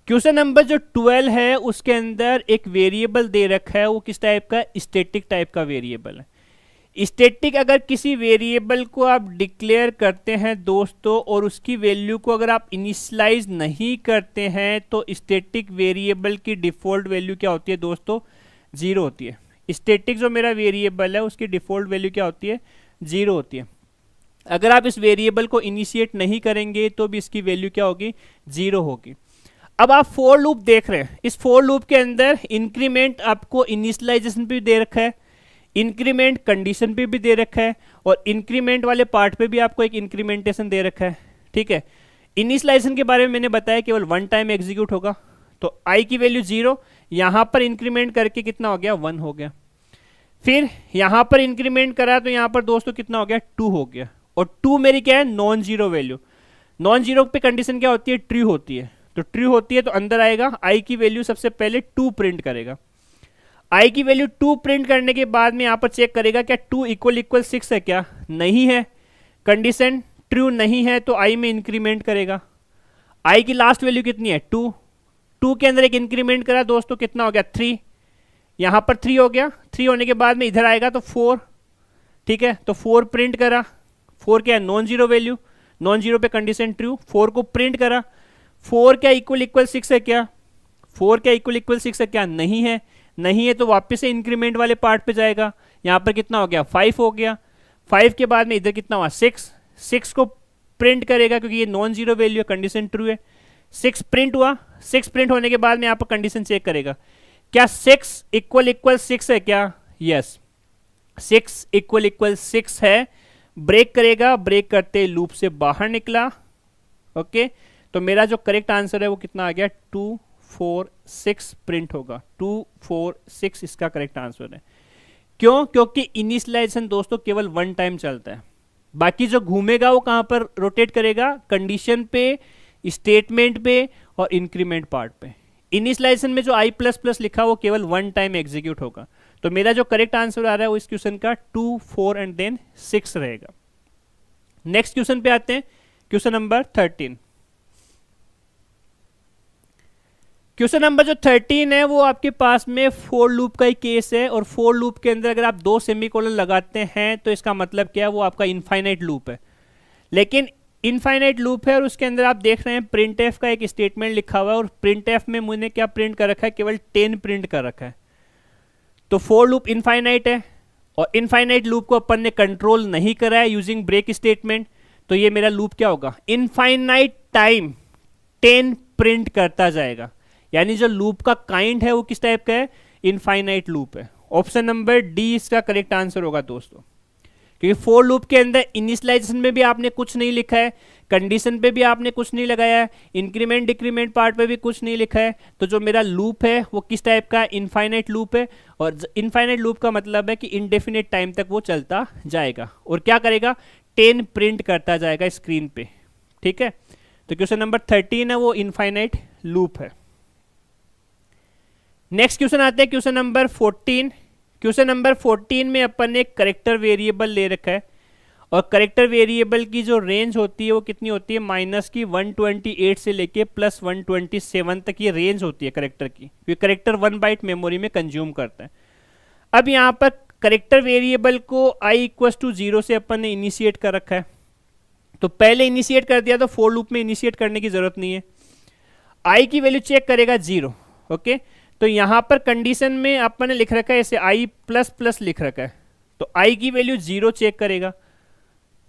क्वेश्चन नंबर जो 12 है उसके अंदर एक वेरिएबल दे रखा है, वो किस टाइप का, स्टैटिक टाइप का वेरिएबल है। स्टैटिक अगर किसी वेरिएबल को आप डिक्लेयर करते हैं दोस्तों और उसकी वैल्यू को अगर आप इनिशियलाइज नहीं करते हैं, तो स्टैटिक वेरिएबल की डिफॉल्ट वैल्यू क्या होती है दोस्तों, 0 होती है। स्टैटिक जो मेरा वेरिएबल है उसकी डिफॉल्ट वैल्यू क्या होती है, 0 होती है। अगर आप इस वेरिएबल को इनिशिएट नहीं करेंगे तो भी इसकी वैल्यू क्या होगी, 0 होगी। अब आप फॉर लूप देख रहे हैं, इस फॉर लूप के अंदर इंक्रीमेंट आपको इनिशियलाइजेशन पे दे रखा है, इंक्रीमेंट कंडीशन पे भी दे रखा है, और इंक्रीमेंट वाले पार्ट पे भी आपको एक इंक्रीमेंटेशन दे रखा है, ठीक है। इनिशियलाइजेशन के बारे में मैंने बताया केवल 1 टाइम एग्जीक्यूट होगा, तो i की वैल्यू 0, यहां पर इंक्रीमेंट करके कितना हो गया, 1 हो गया। फिर यहां पर इंक्रीमेंट करा तो यहां पर दोस्तों कितना हो गया, 2 हो गया। और 2 मेरी क्या है, non zero value. Non zero पे कंडीशन क्या होती है, ट्रू होती है। तो ट्रू होती है तो अंदर आएगा, i की वैल्यू सबसे पहले 2 प्रिंट करेगा। i की वैल्यू 2 प्रिंट करने के बाद में यहाँ पर चेक करेगा क्या 2 इक्वल 6 है, क्या नहीं है, कंडीशन ट्रू नहीं है, तो i में इंक्रीमेंट करेगा। i की लास्ट वैल्यू कितनी है, 2, 2 के अंदर एक इंक्रीमेंट करा दोस्तों, कितना हो गया, 3, यहाँ पर 3 हो गया। 3 होने के बाद में इधर आएगा तो 4, ठीक है, तो 4 प्रिंट करा। 4 क्या है, non zero value, non zero पे कंडीशन ट्रू, 4 को प्रिंट करा। 4 क्या इक्वल 6 है, क्या 4 क्या इक्वल 6 है, क्या नहीं है, नहीं है, तो वापस से इंक्रीमेंट वाले पार्ट पे जाएगा। यहाँ पर कितना हो गया, 5 हो गया। 5 के बाद में इधर कितना हुआ, 6, 6 को प्रिंट करेगा क्योंकि ये नॉन जीरो वैल्यू है, कंडीशन ट्रू है। 6 प्रिंट हुआ। 6 प्रिंट होने के बाद में यहाँ पर कंडीशन चेक करेगा, क्या 6 इक्वल 6 है, क्या यस, 6 इक्वल 6 है। ब्रेक करेगा, ब्रेक करते लूप से बाहर निकला, ओके। तो मेरा जो करेक्ट आंसर है वो कितना आ गया, 2, 4, 6 प्रिंट होगा। 2, 4, 6 इसका करेक्ट आंसर है। क्यों, क्योंकि इनिशियलाइजेशन दोस्तों केवल 1 टाइम चलता है, बाकी जो घूमेगा वो कहां पर रोटेट करेगा, कंडीशन पे, स्टेटमेंट पे और इंक्रीमेंट पार्ट पे। इनिशियलाइजेशन में जो i++ लिखा वो केवल 1 टाइम एग्जीक्यूट होगा। तो मेरा जो करेक्ट आंसर आ रहा है वो इस क्वेश्चन का 2, 4 एंड देन 6 रहेगा। नेक्स्ट क्वेश्चन पे आते हैं, क्वेश्चन नंबर 13। क्वेश्चन नंबर जो 13 है वो आपके पास में फॉर लूप का ही केस है, और फॉर लूप के अंदर अगर आप 2 सेमीकोलन लगाते हैं तो इसका मतलब क्या है, वो आपका इनफाइनाइट लूप है। लेकिन इनफाइनाइट लूप है और उसके अंदर आप देख रहे हैं प्रिंटएफ का एक स्टेटमेंट लिखा हुआ है, और प्रिंटएफ में मैंने क्या प्रिंट कर रखा है, केवल 10 प्रिंट कर रखा है। तो फॉर लूप इनफाइनाइट है, और इनफाइनाइट लूप को अपन ने कंट्रोल नहीं करा है यूजिंग ब्रेक स्टेटमेंट, तो ये मेरा लूप क्या होगा, इनफाइनाइट टाइम 10 प्रिंट करता जाएगा। यानी जो लूप का काइंड है वो किस टाइप का है, इनफाइनाइट लूप है। ऑप्शन नंबर डी इसका करेक्ट आंसर होगा दोस्तों, क्योंकि फॉर लूप के अंदर इनिशियलाइजेशन में भी आपने कुछ नहीं लिखा है, कंडीशन पे भी आपने कुछ नहीं लगाया है, इंक्रीमेंट डिक्रीमेंट पार्ट पे भी कुछ नहीं लिखा है। तो जो मेरा लूप है वो किस टाइप का, इनफाइनाइट लूप है। और इनफाइनाइट लूप का मतलब है कि इनडेफिनेट टाइम तक वो चलता जाएगा और क्या करेगा, 10 प्रिंट करता जाएगा स्क्रीन पे, ठीक है। तो क्वेश्चन नंबर 13 है वो इनफाइनाइट लूप है। नेक्स्ट क्वेश्चन आते हैं क्वेश्चन नंबर 14। क्वेश्चन नंबर 14 में अपन ने एक करेक्टर वेरिएबल ले रखा है, और करेक्टर वेरिएबल की जो रेंज होती है वो कितनी होती है, माइनस की 128 से लेके प्लस 127 तक ये रेंज होती है करेक्टर की, क्योंकि करेक्टर 1 बाइट मेमोरी में कंज्यूम करता है। अब यहाँ पर करेक्टर वेरिएबल को i इक्वस टू 0 से अपन ने इनिशिएट कर रखा है, तो पहले इनिशिएट कर दिया तो फोर लूप में इनिशिएट करने की जरूरत नहीं है। i की वैल्यू चेक करेगा 0, ओके। तो यहाँ पर कंडीशन में अपन ने लिख रखा है ऐसे i प्लस प्लस लिख रखा है, तो i की वैल्यू 0 चेक करेगा,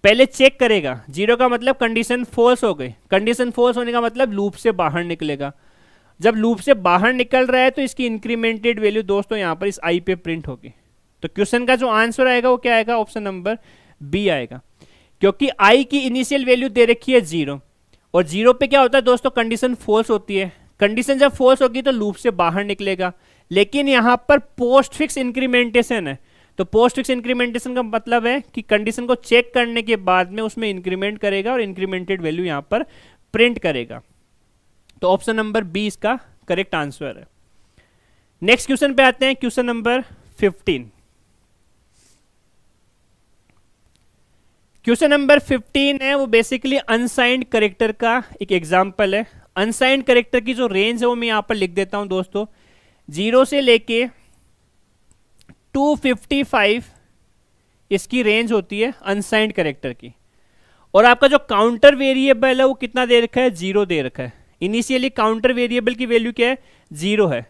पहले चेक करेगा। 0 का मतलब कंडीशन फॉल्स हो गई, कंडीशन फॉल्स होने का मतलब लूप से बाहर निकलेगा। जब लूप से बाहर निकल रहा है तो इसकी इंक्रीमेंटेड वैल्यू दोस्तों यहाँ पर इस i पे प्रिंट होगी। तो क्वेश्चन का जो आंसर आएगा वो क्या आएगा, ऑप्शन नंबर बी आएगा, क्योंकि i की इनिशियल वैल्यू दे रखी है 0, और 0 पे क्या होता है दोस्तों, कंडीशन फॉल्स होती है। कंडीशन जब फॉल्स होगी तो लूप से बाहर निकलेगा, लेकिन यहाँ पर पोस्ट फिक्स इंक्रीमेंटेशन है। तो पोस्ट फिक्स इंक्रीमेंटेशन का मतलब है कि कंडीशन को चेक करने के बाद में उसमें इंक्रीमेंट करेगा और इंक्रीमेंटेड वैल्यू यहाँ पर प्रिंट करेगा। तो ऑप्शन नंबर बी इसका करेक्ट आंसर है। नेक्स्ट क्वेश्चन पे आते हैं, क्वेश्चन नंबर 15। क्वेश्चन नंबर 15 है वो बेसिकली अनसाइंड करेक्टर का एक एग्जांपल है। अनसाइंड करेक्टर की जो रेंज है वो मैं यहां पर लिख देता हूं दोस्तों, 0 से लेके 255 इसकी रेंज होती है अनसाइंड करेक्टर की। और आपका जो काउंटर वेरिएबल है वो कितना दे रखा है, 0 दे रखा है। इनिशियली काउंटर वेरिएबल की वैल्यू क्या है, 0 है।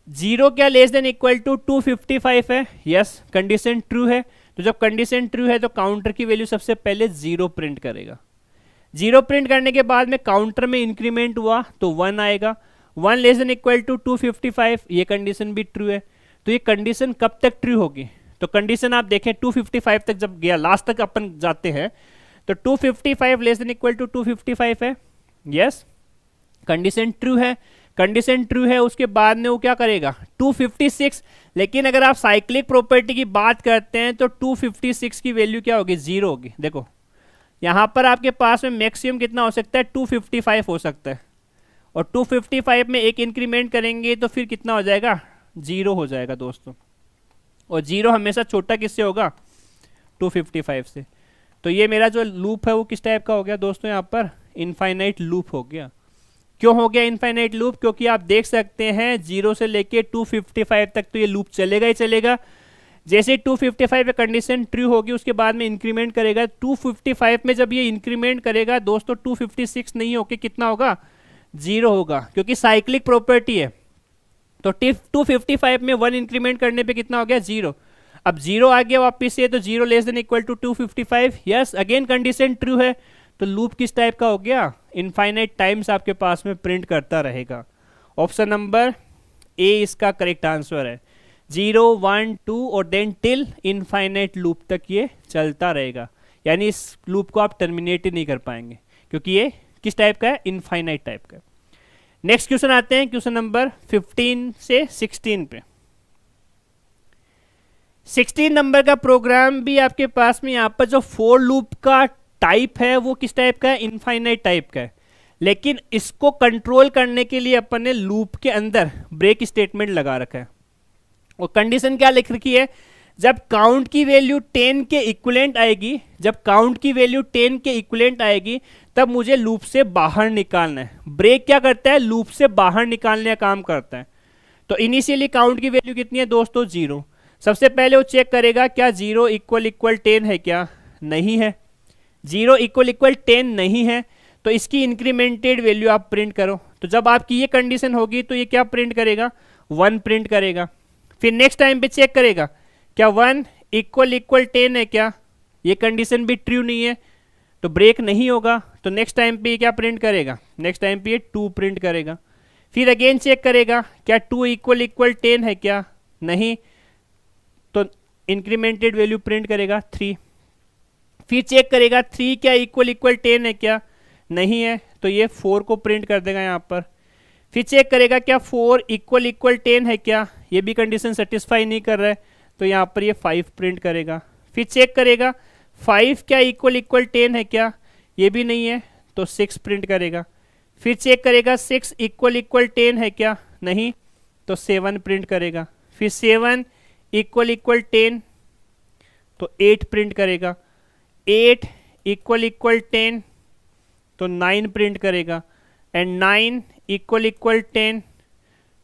0 क्या लेस देन इक्वल टू 255 है, यस, कंडीशन ट्रू है। तो जब कंडीशन ट्रू है तो काउंटर की वैल्यू सबसे पहले 0 प्रिंट करेगा। 0 प्रिंट करने के बाद में काउंटर में इंक्रीमेंट हुआ तो 1 आएगा। 1 लेस देन इक्वल टू 255, ये कंडीशन भी ट्रू है। तो ये कंडीशन कब तक ट्रू होगी, तो कंडीशन आप देखें 255 तक जब गया, लास्ट तक अपन जाते हैं, तो 255 लेस देन इक्वल टू 255 है, यस, कंडीशन ट्रू है। कंडीशन ट्रू है, उसके बाद में वो क्या करेगा, 256। लेकिन अगर आप साइक्लिक प्रॉपर्टी की बात करते हैं तो 256 की वैल्यू क्या होगी, 0 होगी। देखो यहाँ पर आपके पास में मैक्सिमम कितना हो सकता है, 255 हो सकता है, और 255 में एक इंक्रीमेंट करेंगे तो फिर कितना हो जाएगा, 0 हो जाएगा दोस्तों। और 0 हमेशा छोटा किससे होगा, 255 से। तो ये मेरा जो लूप है वो किस टाइप का हो गया दोस्तों, यहाँ पर इनफाइनाइट लूप हो गया। क्यों हो गया इनफाइनाइट लूप, क्योंकि आप देख सकते हैं 0 से लेके 255 तक तो ये लूप चलेगा ही चलेगा। जैसे 255 पे कंडीशन ट्रू होगी उसके बाद में इंक्रीमेंट करेगा। 255 में जब ये इंक्रीमेंट करेगा दोस्तों 256 नहीं होके कितना होगा, 0 होगा, क्योंकि साइक्लिक प्रॉपर्टी है। तो 255 में 1 इंक्रीमेंट करने पे कितना हो गया, 0। अब 0 आ गया वापिस से, तो 0 less than equal to 255, yes, again condition true है। तो लूप किस टाइप का हो गया, इनफाइनाइट टाइम्स आपके पास में प्रिंट करता रहेगा। ऑप्शन नंबर ए इसका करेक्ट आंसर है। 0, 1, 2 और देन टिल इनफाइनाइट लूप तक ये चलता रहेगा, यानी इस लूप को आप टर्मिनेट ही नहीं कर पाएंगे, क्योंकि ये किस टाइप का है, इनफाइनाइट टाइप का। नेक्स्ट क्वेश्चन आते हैं क्वेश्चन नंबर 15 से 16 पे। 16 नंबर का प्रोग्राम भी आपके पास में यहाँ पर जो फोर लूप का टाइप है वो किस टाइप का है, इनफाइनाइट टाइप का है। लेकिन इसको कंट्रोल करने के लिए अपन ने लूप के अंदर ब्रेक स्टेटमेंट लगा रखा है। और कंडीशन क्या लिख रखी है, जब काउंट की वैल्यू 10 के इक्विवेलेंट आएगी, जब काउंट की वैल्यू 10 के इक्विवेलेंट आएगी तब मुझे लूप से बाहर निकालना है। ब्रेक क्या करता है, लूप से बाहर निकालने का काम करता है। तो इनिशियली काउंट की वैल्यू कितनी है दोस्तों, 0। सबसे पहले वो चेक करेगा क्या 0 इक्वल 10 है क्या, नहीं है। 0 इक्वल 10 नहीं है, तो इसकी इंक्रीमेंटेड वैल्यू आप प्रिंट करो। तो जब आपकी ये कंडीशन होगी तो ये क्या प्रिंट करेगा, 1 प्रिंट करेगा। फिर नेक्स्ट टाइम पे चेक करेगा क्या 1 इक्वल 10 है क्या, ये कंडीशन भी ट्रू नहीं है, तो ब्रेक नहीं होगा। तो नेक्स्ट टाइम पे क्या प्रिंट करेगा, नेक्स्ट टाइम पे ये 2 प्रिंट करेगा। फिर अगेन चेक करेगा क्या 2 इक्वल 10 है क्या, नहीं, तो इंक्रीमेंटेड वैल्यू प्रिंट करेगा 3। फिर चेक करेगा 3 क्या इक्वल 10 है क्या, नहीं है, तो ये 4 को प्रिंट कर देगा यहाँ पर। फिर चेक करेगा क्या 4 इक्वल 10 है क्या, ये भी कंडीशन सेटिस्फाई नहीं कर रहा है, तो यहाँ पर ये 5 प्रिंट करेगा। फिर चेक करेगा 5 क्या इक्वल 10 है क्या, ये भी नहीं है, तो 6 प्रिंट करेगा। फिर चेक करेगा 6 इक्वल 10 है क्या, नहीं, तो 7 प्रिंट करेगा। फिर 7 इक्वल 10, तो 8 प्रिंट करेगा। 8 इक्वल इक्वल 10 तो 9 प्रिंट करेगा, एंड 9 इक्वल इक्वल 10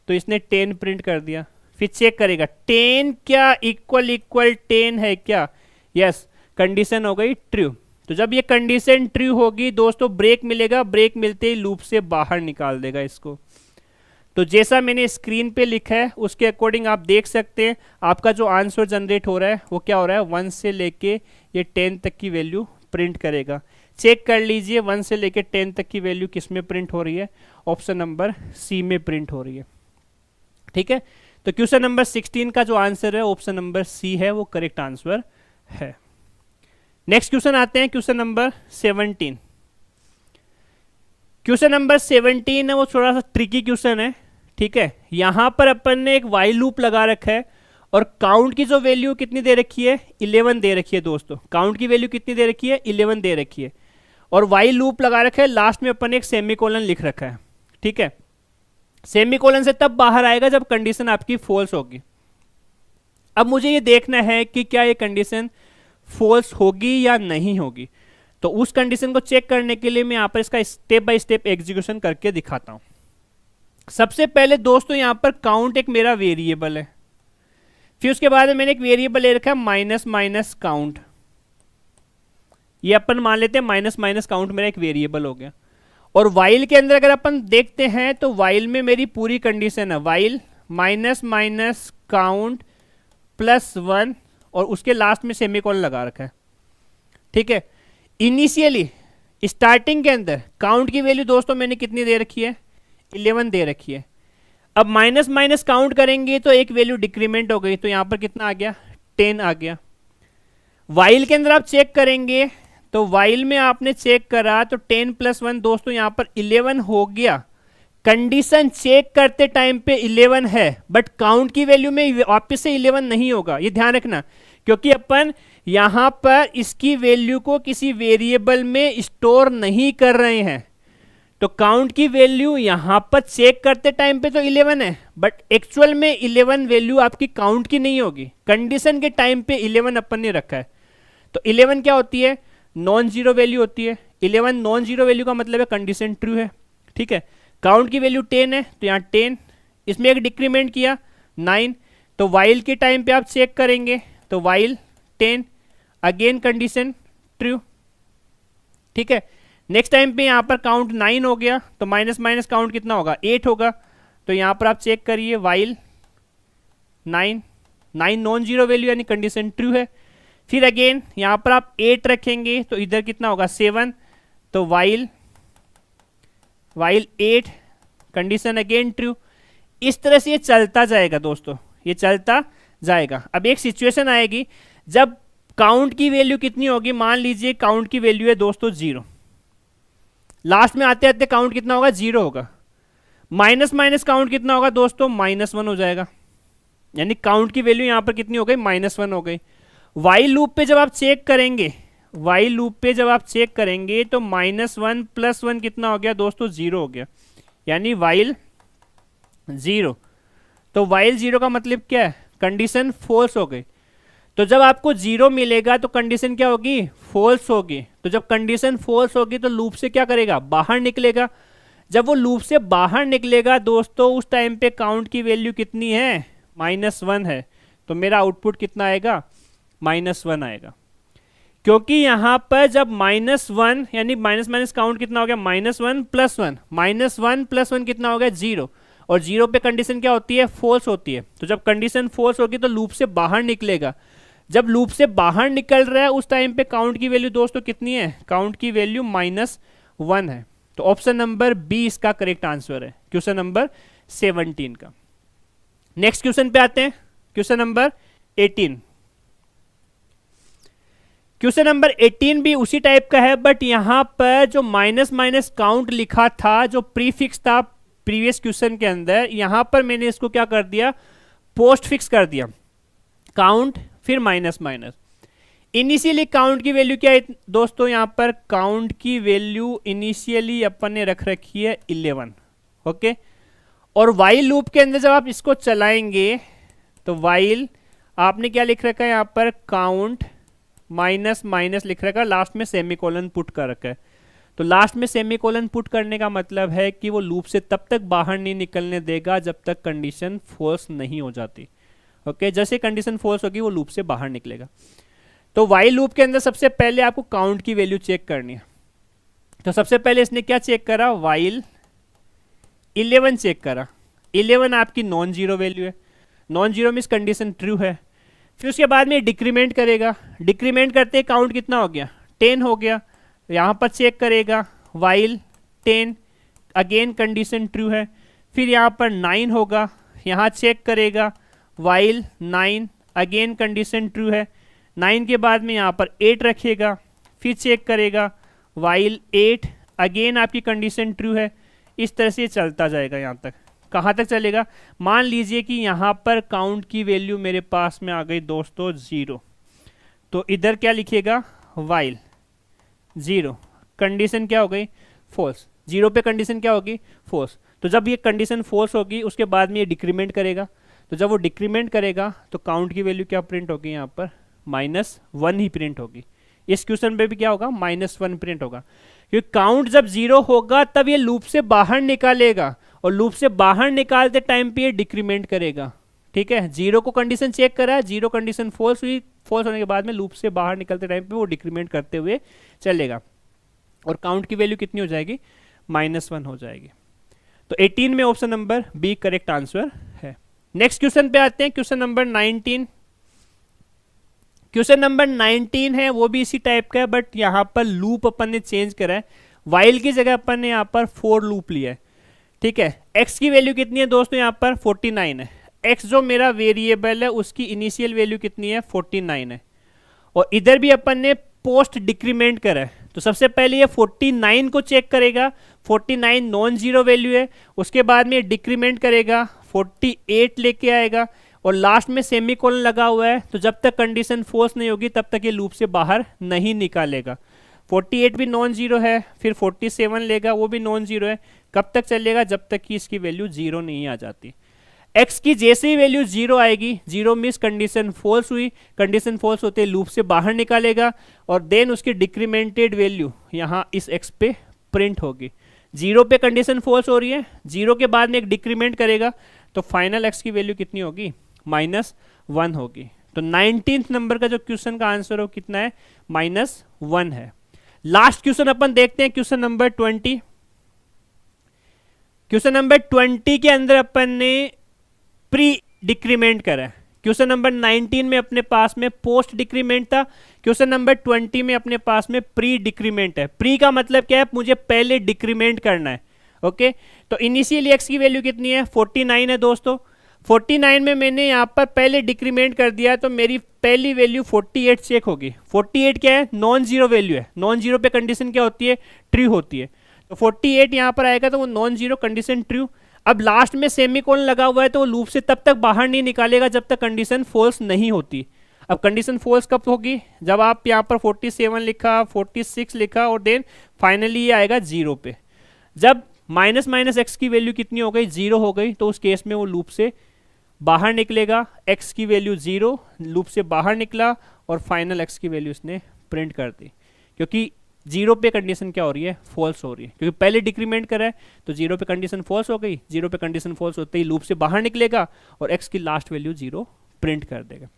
तो इसने 10 प्रिंट कर दिया। फिर चेक करेगा 10 क्या इक्वल इक्वल 10 है क्या, यस, कंडीशन हो गई ट्रू। तो जब ये कंडीशन ट्रू होगी दोस्तों ब्रेक मिलेगा, ब्रेक मिलते ही लूप से बाहर निकाल देगा इसको। तो जैसा मैंने स्क्रीन पे लिखा है उसके अकॉर्डिंग आप देख सकते हैं आपका जो आंसर जनरेट हो रहा है वो क्या हो रहा है, 1 से लेके ये 10 तक की वैल्यू प्रिंट करेगा। चेक कर लीजिए 1 से लेके 10 तक की वैल्यू किस में प्रिंट हो रही है, ऑप्शन नंबर सी में प्रिंट हो रही है। ठीक है, तो क्वेश्चन नंबर 16 का जो आंसर है ऑप्शन नंबर सी है, वो करेक्ट आंसर है। नेक्स्ट क्वेश्चन आते हैं, क्वेश्चन नंबर 17। क्वेश्चन नंबर 17 है वो थोड़ा सा ट्रिकी क्वेश्चन है। ठीक है, यहां पर अपन ने एक वाइल लूप लगा रखा है और काउंट की जो वैल्यू कितनी दे रखी है, 11 दे रखी है दोस्तों। काउंट की वैल्यू कितनी दे रखी है, 11 दे रखी है, और वाइल लूप लगा रखा है, लास्ट में अपन ने एक सेमीकोलन लिख रखा है। ठीक है, सेमीकोलन से तब बाहर आएगा जब कंडीशन आपकी फॉल्स होगी। अब मुझे ये देखना है कि क्या ये कंडीशन फॉल्स होगी या नहीं होगी, तो उस कंडीशन को चेक करने के लिए मैं यहाँ पर इसका स्टेप बाय स्टेप एग्जीक्यूशन करके दिखाता हूं। सबसे पहले दोस्तों यहाँ पर काउंट एक मेरा वेरिएबल है, फिर उसके बाद में मैंने एक वेरिएबल ले रखा है माइनस माइनस काउंट। ये अपन मान लेते हैं माइनस माइनस काउंट मेरा एक वेरिएबल हो गया। और वाइल के अंदर अगर अपन देखते हैं तो वाइल में मेरी पूरी कंडीशन है, while minus minus count plus 1 और उसके लास्ट में सेमीकोलन लगा रखा है। ठीक है, इनिशियली स्टार्टिंग के अंदर काउंट की वैल्यू दोस्तों मैंने कितनी दे रखी है, 11 दे रखी है। अब माइनस माइनस काउंट करेंगे तो एक वैल्यू डिक्रीमेंट हो गई, तो यहां पर कितना आ गया, 10 आ गया। वाइल के अंदर आप चेक करेंगे तो वाइल में आपने चेक करा तो 10 प्लस 1 दोस्तों यहां पर 11 हो गया। कंडीशन चेक करते टाइम पे 11 है, बट काउंट की वैल्यू में वापस से 11 नहीं होगा, ये ध्यान रखना, क्योंकि अपन यहां पर इसकी वैल्यू को किसी वेरिएबल में स्टोर नहीं कर रहे हैं। तो काउंट की वैल्यू यहां पर चेक करते टाइम पे तो 11 है, बट एक्चुअल में 11 वैल्यू आपकी काउंट की नहीं होगी, कंडीशन के टाइम पे 11 अपन ने रखा है। तो 11 क्या होती है, नॉन जीरो वैल्यू होती है। 11 नॉन जीरो वैल्यू का मतलब है कंडीशन ट्रू है। ठीक है, काउंट की वैल्यू 10 है तो यहाँ 10, इसमें एक डिक्रीमेंट किया 9, तो वाइल के टाइम पे आप चेक करेंगे तो वाइल 10, अगेन कंडीशन ट्रू। ठीक है, नेक्स्ट टाइम पे यहाँ पर काउंट 9 हो गया तो माइनस माइनस काउंट कितना होगा, 8 होगा। तो यहाँ पर आप चेक करिए वाइल 9 नॉन जीरो वैल्यू यानी कंडीशन ट्रू है। फिर अगेन यहाँ पर आप 8 रखेंगे तो इधर कितना होगा, 7, तो वाइल 8 कंडीशन अगेन ट्रू। इस तरह से ये चलता जाएगा दोस्तों, ये चलता जाएगा। अब एक सिचुएशन आएगी जब काउंट की वैल्यू कितनी होगी, मान लीजिए काउंट की वैल्यू है दोस्तों 0, लास्ट में आते आते काउंट कितना होगा, 0 होगा। माइनस माइनस काउंट कितना होगा दोस्तों, -1 हो जाएगा, यानी काउंट की वैल्यू यहां पर कितनी हो गई, -1 हो गई। वाइल लूप पे जब आप चेक करेंगे, वाइल लूप पे जब आप चेक करेंगे तो -1 + 1 कितना हो गया दोस्तों, 0 हो गया, यानी वाइल 0। तो वाइल 0 का मतलब क्या है, कंडीशन फॉल्स हो गई। तो जब आपको 0 मिलेगा तो कंडीशन क्या होगी, फॉल्स होगी। तो जब कंडीशन फॉल्स होगी तो लूप से क्या करेगा, बाहर निकलेगा। जब वो लूप से बाहर निकलेगा दोस्तों उस टाइम पे काउंट की वैल्यू कितनी है, -1 है, तो मेरा आउटपुट कितना आएगा, -1 आएगा। क्योंकि यहां पर जब -1 यानी माइनस माइनस काउंट कितना हो गया, -1 + 1, -1 + 1 कितना हो गया, 0, और 0 पे कंडीशन क्या होती है, फॉल्स होती है। तो जब कंडीशन फॉल्स होगी तो लूप से बाहर निकलेगा। जब लूप से बाहर निकल रहा है उस टाइम पे काउंट की वैल्यू दोस्तों कितनी है, काउंट की वैल्यू -1 है। तो ऑप्शन नंबर बी इसका करेक्ट आंसर है, क्वेश्चन नंबर 17 का। नेक्स्ट क्वेश्चन पे आते हैं, क्वेश्चन नंबर 18। क्वेश्चन नंबर 18 भी उसी टाइप का है, बट यहां पर जो माइनस माइनस काउंट लिखा था, जो प्रीफिक्स था प्रीवियस क्वेश्चन के अंदर, यहां पर मैंने इसको क्या कर दिया, पोस्ट फिक्स कर दिया, काउंट फिर माइनस माइनस। इनिशियली काउंट की वैल्यू क्या है दोस्तों, यहां पर काउंट की वैल्यू इनिशियली अपन ने रख रखी है 11, ओके। और वाइल लूप के अंदर जब आप इसको चलाएंगे तो वाइल आपने क्या लिख रखा है यहां पर, काउंट माइनस माइनस लिख रखा, लास्ट में सेमीकोलन पुट कर रखा है। तो लास्ट में सेमीकोलन पुट करने का मतलब है कि वो लूप से तब तक बाहर नहीं निकलने देगा जब तक कंडीशन फॉल्स नहीं हो जाती। ओके, जैसे कंडीशन फॉल्स होगी वो लूप से बाहर निकलेगा। तो वाइल लूप के अंदर सबसे पहले आपको काउंट की वैल्यू चेक करनी है। तो सबसे पहले इसने क्या चेक करा, वाइल 11 चेक करा। 11 आपकी नॉन जीरो वैल्यू है, non zero means condition true है। फिर उसके बाद में डिक्रीमेंट करेगा, डिक्रीमेंट करते काउंट कितना हो गया, 10 हो गया। यहाँ पर चेक करेगा वाइल 10, अगेन कंडीशन ट्रू है। फिर यहाँ पर 9 होगा, यहाँ चेक करेगा वाइल 9, अगेन कंडीशन ट्रू है। 9 के बाद में यहाँ पर 8 रखेगा, फिर चेक करेगा वाइल 8, अगेन आपकी कंडीशन ट्रू है। इस तरह से चलता जाएगा। यहाँ तक कहाँ तक चलेगा, मान लीजिए कि यहाँ पर काउंट की वैल्यू मेरे पास में आ गई दोस्तों 0, तो इधर क्या लिखेगा, वाइल 0, कंडीशन क्या हो गई, फॉल्स। 0 पे कंडीशन क्या होगी, फॉल्स। तो जब ये कंडीशन फॉल्स होगी उसके बाद में ये डिक्रीमेंट करेगा। तो जब वो डिक्रीमेंट करेगा तो काउंट की वैल्यू क्या प्रिंट होगी, यहाँ पर -1 ही प्रिंट होगी। इस क्वेश्चन पे भी क्या होगा, -1 प्रिंट होगा, क्योंकि काउंट जब 0 होगा तब ये लूप से बाहर निकालेगा, और लूप से बाहर निकालते टाइम पे ये डिक्रीमेंट करेगा। ठीक है, 0 को कंडीशन चेक करा, 0 कंडीशन फॉल्स हुई, फॉल्स होने के बाद में लूप से बाहर निकलते टाइम पे वो डिक्रीमेंट करते हुए चलेगा, और काउंट की वैल्यू कितनी हो जाएगी, -1 हो जाएगी। तो 18 में option number B correct answer है। नेक्स्ट क्वेश्चन पे आते हैं, क्वेश्चन नंबर 19। क्वेश्चन नंबर 19 है, वो भी इसी टाइप का है, बट यहाँ पर लूप अपन ने चेंज करा है। वाइल की जगह अपन ने यहाँ पर फॉर लूप लिया है। ठीक है, x की वैल्यू कितनी है दोस्तों, यहाँ पर 49 है। x जो मेरा वेरिएबल है उसकी इनिशियल वैल्यू कितनी है, 49 है। और इधर भी अपन ने पोस्ट डिक्रीमेंट करा है, तो सबसे पहले ये 49 को चेक करेगा, 49 नॉन जीरो वैल्यू है। उसके बाद में डिक्रीमेंट करेगा, 48 लेके आएगा, और लास्ट में सेमीकोलन लगा हुआ है, तो जब तक कंडीशन फॉल्स नहीं होगी तब तक ये लूप से बाहर नहीं निकालेगा। 48 भी नॉन जीरो है, फिर 47 लेगा, वो भी नॉन जीरो है। कब तक चलेगा, जब तक कि इसकी वैल्यू 0 नहीं आ जाती। x की जैसे ही वैल्यू 0 आएगी, 0 मीन्स कंडीशन फॉल्स हुई, कंडीशन फॉल्स होते लूप से बाहर निकालेगा, और देन उसकी डिक्रीमेंटेड वैल्यू यहाँ इस x पे प्रिंट होगी। 0 पे कंडीशन फॉल्स हो रही है, 0 के बाद में एक डिक्रीमेंट करेगा, तो फाइनल x की वैल्यू कितनी होगी, -1 होगी। तो 19th नंबर का जो क्वेश्चन का आंसर हो कितना है, -1 है। लास्ट क्वेश्चन अपन देखते हैं, क्वेश्चन नंबर 20। क्वेश्चन नंबर 20 के अंदर अपन ने प्री डिक्रीमेंट करा है। क्वेश्चन नंबर 19 में अपने पास में पोस्ट डिक्रीमेंट था, क्वेश्चन नंबर 20 में अपने पास में प्री डिक्रीमेंट है। प्री का मतलब क्या है, मुझे पहले डिक्रीमेंट करना है। ओके, तो इनिशियल एक्स की वैल्यू कितनी है, 49 है दोस्तों। 49 में मैंने यहाँ पर पहले डिक्रीमेंट कर दिया, तो मेरी पहली वैल्यू 48 चेक होगी। 48 क्या है, नॉन जीरो वैल्यू है। नॉन जीरो पे कंडीशन क्या होती है, ट्रू होती है। तो 48 यहाँ पर आएगा, तो वो नॉन जीरो कंडीशन ट्रू। अब लास्ट में सेमीकोलन लगा हुआ है, तो वो लूप से तब तक बाहर नहीं निकालेगा जब तक कंडीशन फॉल्स नहीं होती। अब कंडीशन फॉल्स कब होगी, जब आप यहाँ पर 47 लिखा, 46 लिखा, और देन फाइनली ये आएगा 0 पे। जब माइनस एक्स की वैल्यू कितनी हो गई, 0 हो गई, तो उस केस में वो लूप से बाहर निकलेगा। x की वैल्यू 0, लूप से बाहर निकला, और फाइनल x की वैल्यू इसने प्रिंट कर दी, क्योंकि 0 पे कंडीशन क्या हो रही है, फॉल्स हो रही है, क्योंकि पहले डिक्रीमेंट करा है, तो 0 पे कंडीशन फॉल्स हो गई। 0 पे कंडीशन फॉल्स होते ही लूप से बाहर निकलेगा, और x की लास्ट वैल्यू 0 प्रिंट कर देगा।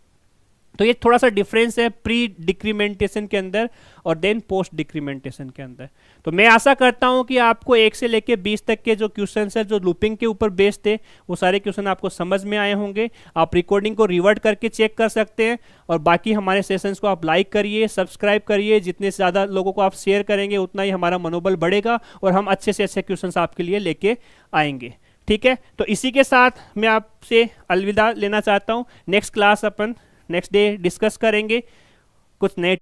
तो ये थोड़ा सा डिफरेंस है प्री डिक्रीमेंटेशन के अंदर और देन पोस्ट डिक्रीमेंटेशन के अंदर। तो मैं आशा करता हूं कि आपको 1 से लेके 20 तक के जो क्वेश्चंस है जो लूपिंग के ऊपर बेस्ड थे, वो सारे क्वेश्चन आपको समझ में आए होंगे। आप रिकॉर्डिंग को रिवर्ट करके चेक कर सकते हैं, और बाकी हमारे सेशंस को आप लाइक करिए, सब्सक्राइब करिए। जितने से ज़्यादा लोगों को आप शेयर करेंगे उतना ही हमारा मनोबल बढ़ेगा, और हम अच्छे से अच्छे क्वेश्चन आपके लिए लेके आएंगे। ठीक है, तो इसी के साथ मैं आपसे अलविदा लेना चाहता हूँ। नेक्स्ट क्लास अपन नेक्स्ट डे डिस्कस करेंगे कुछ नए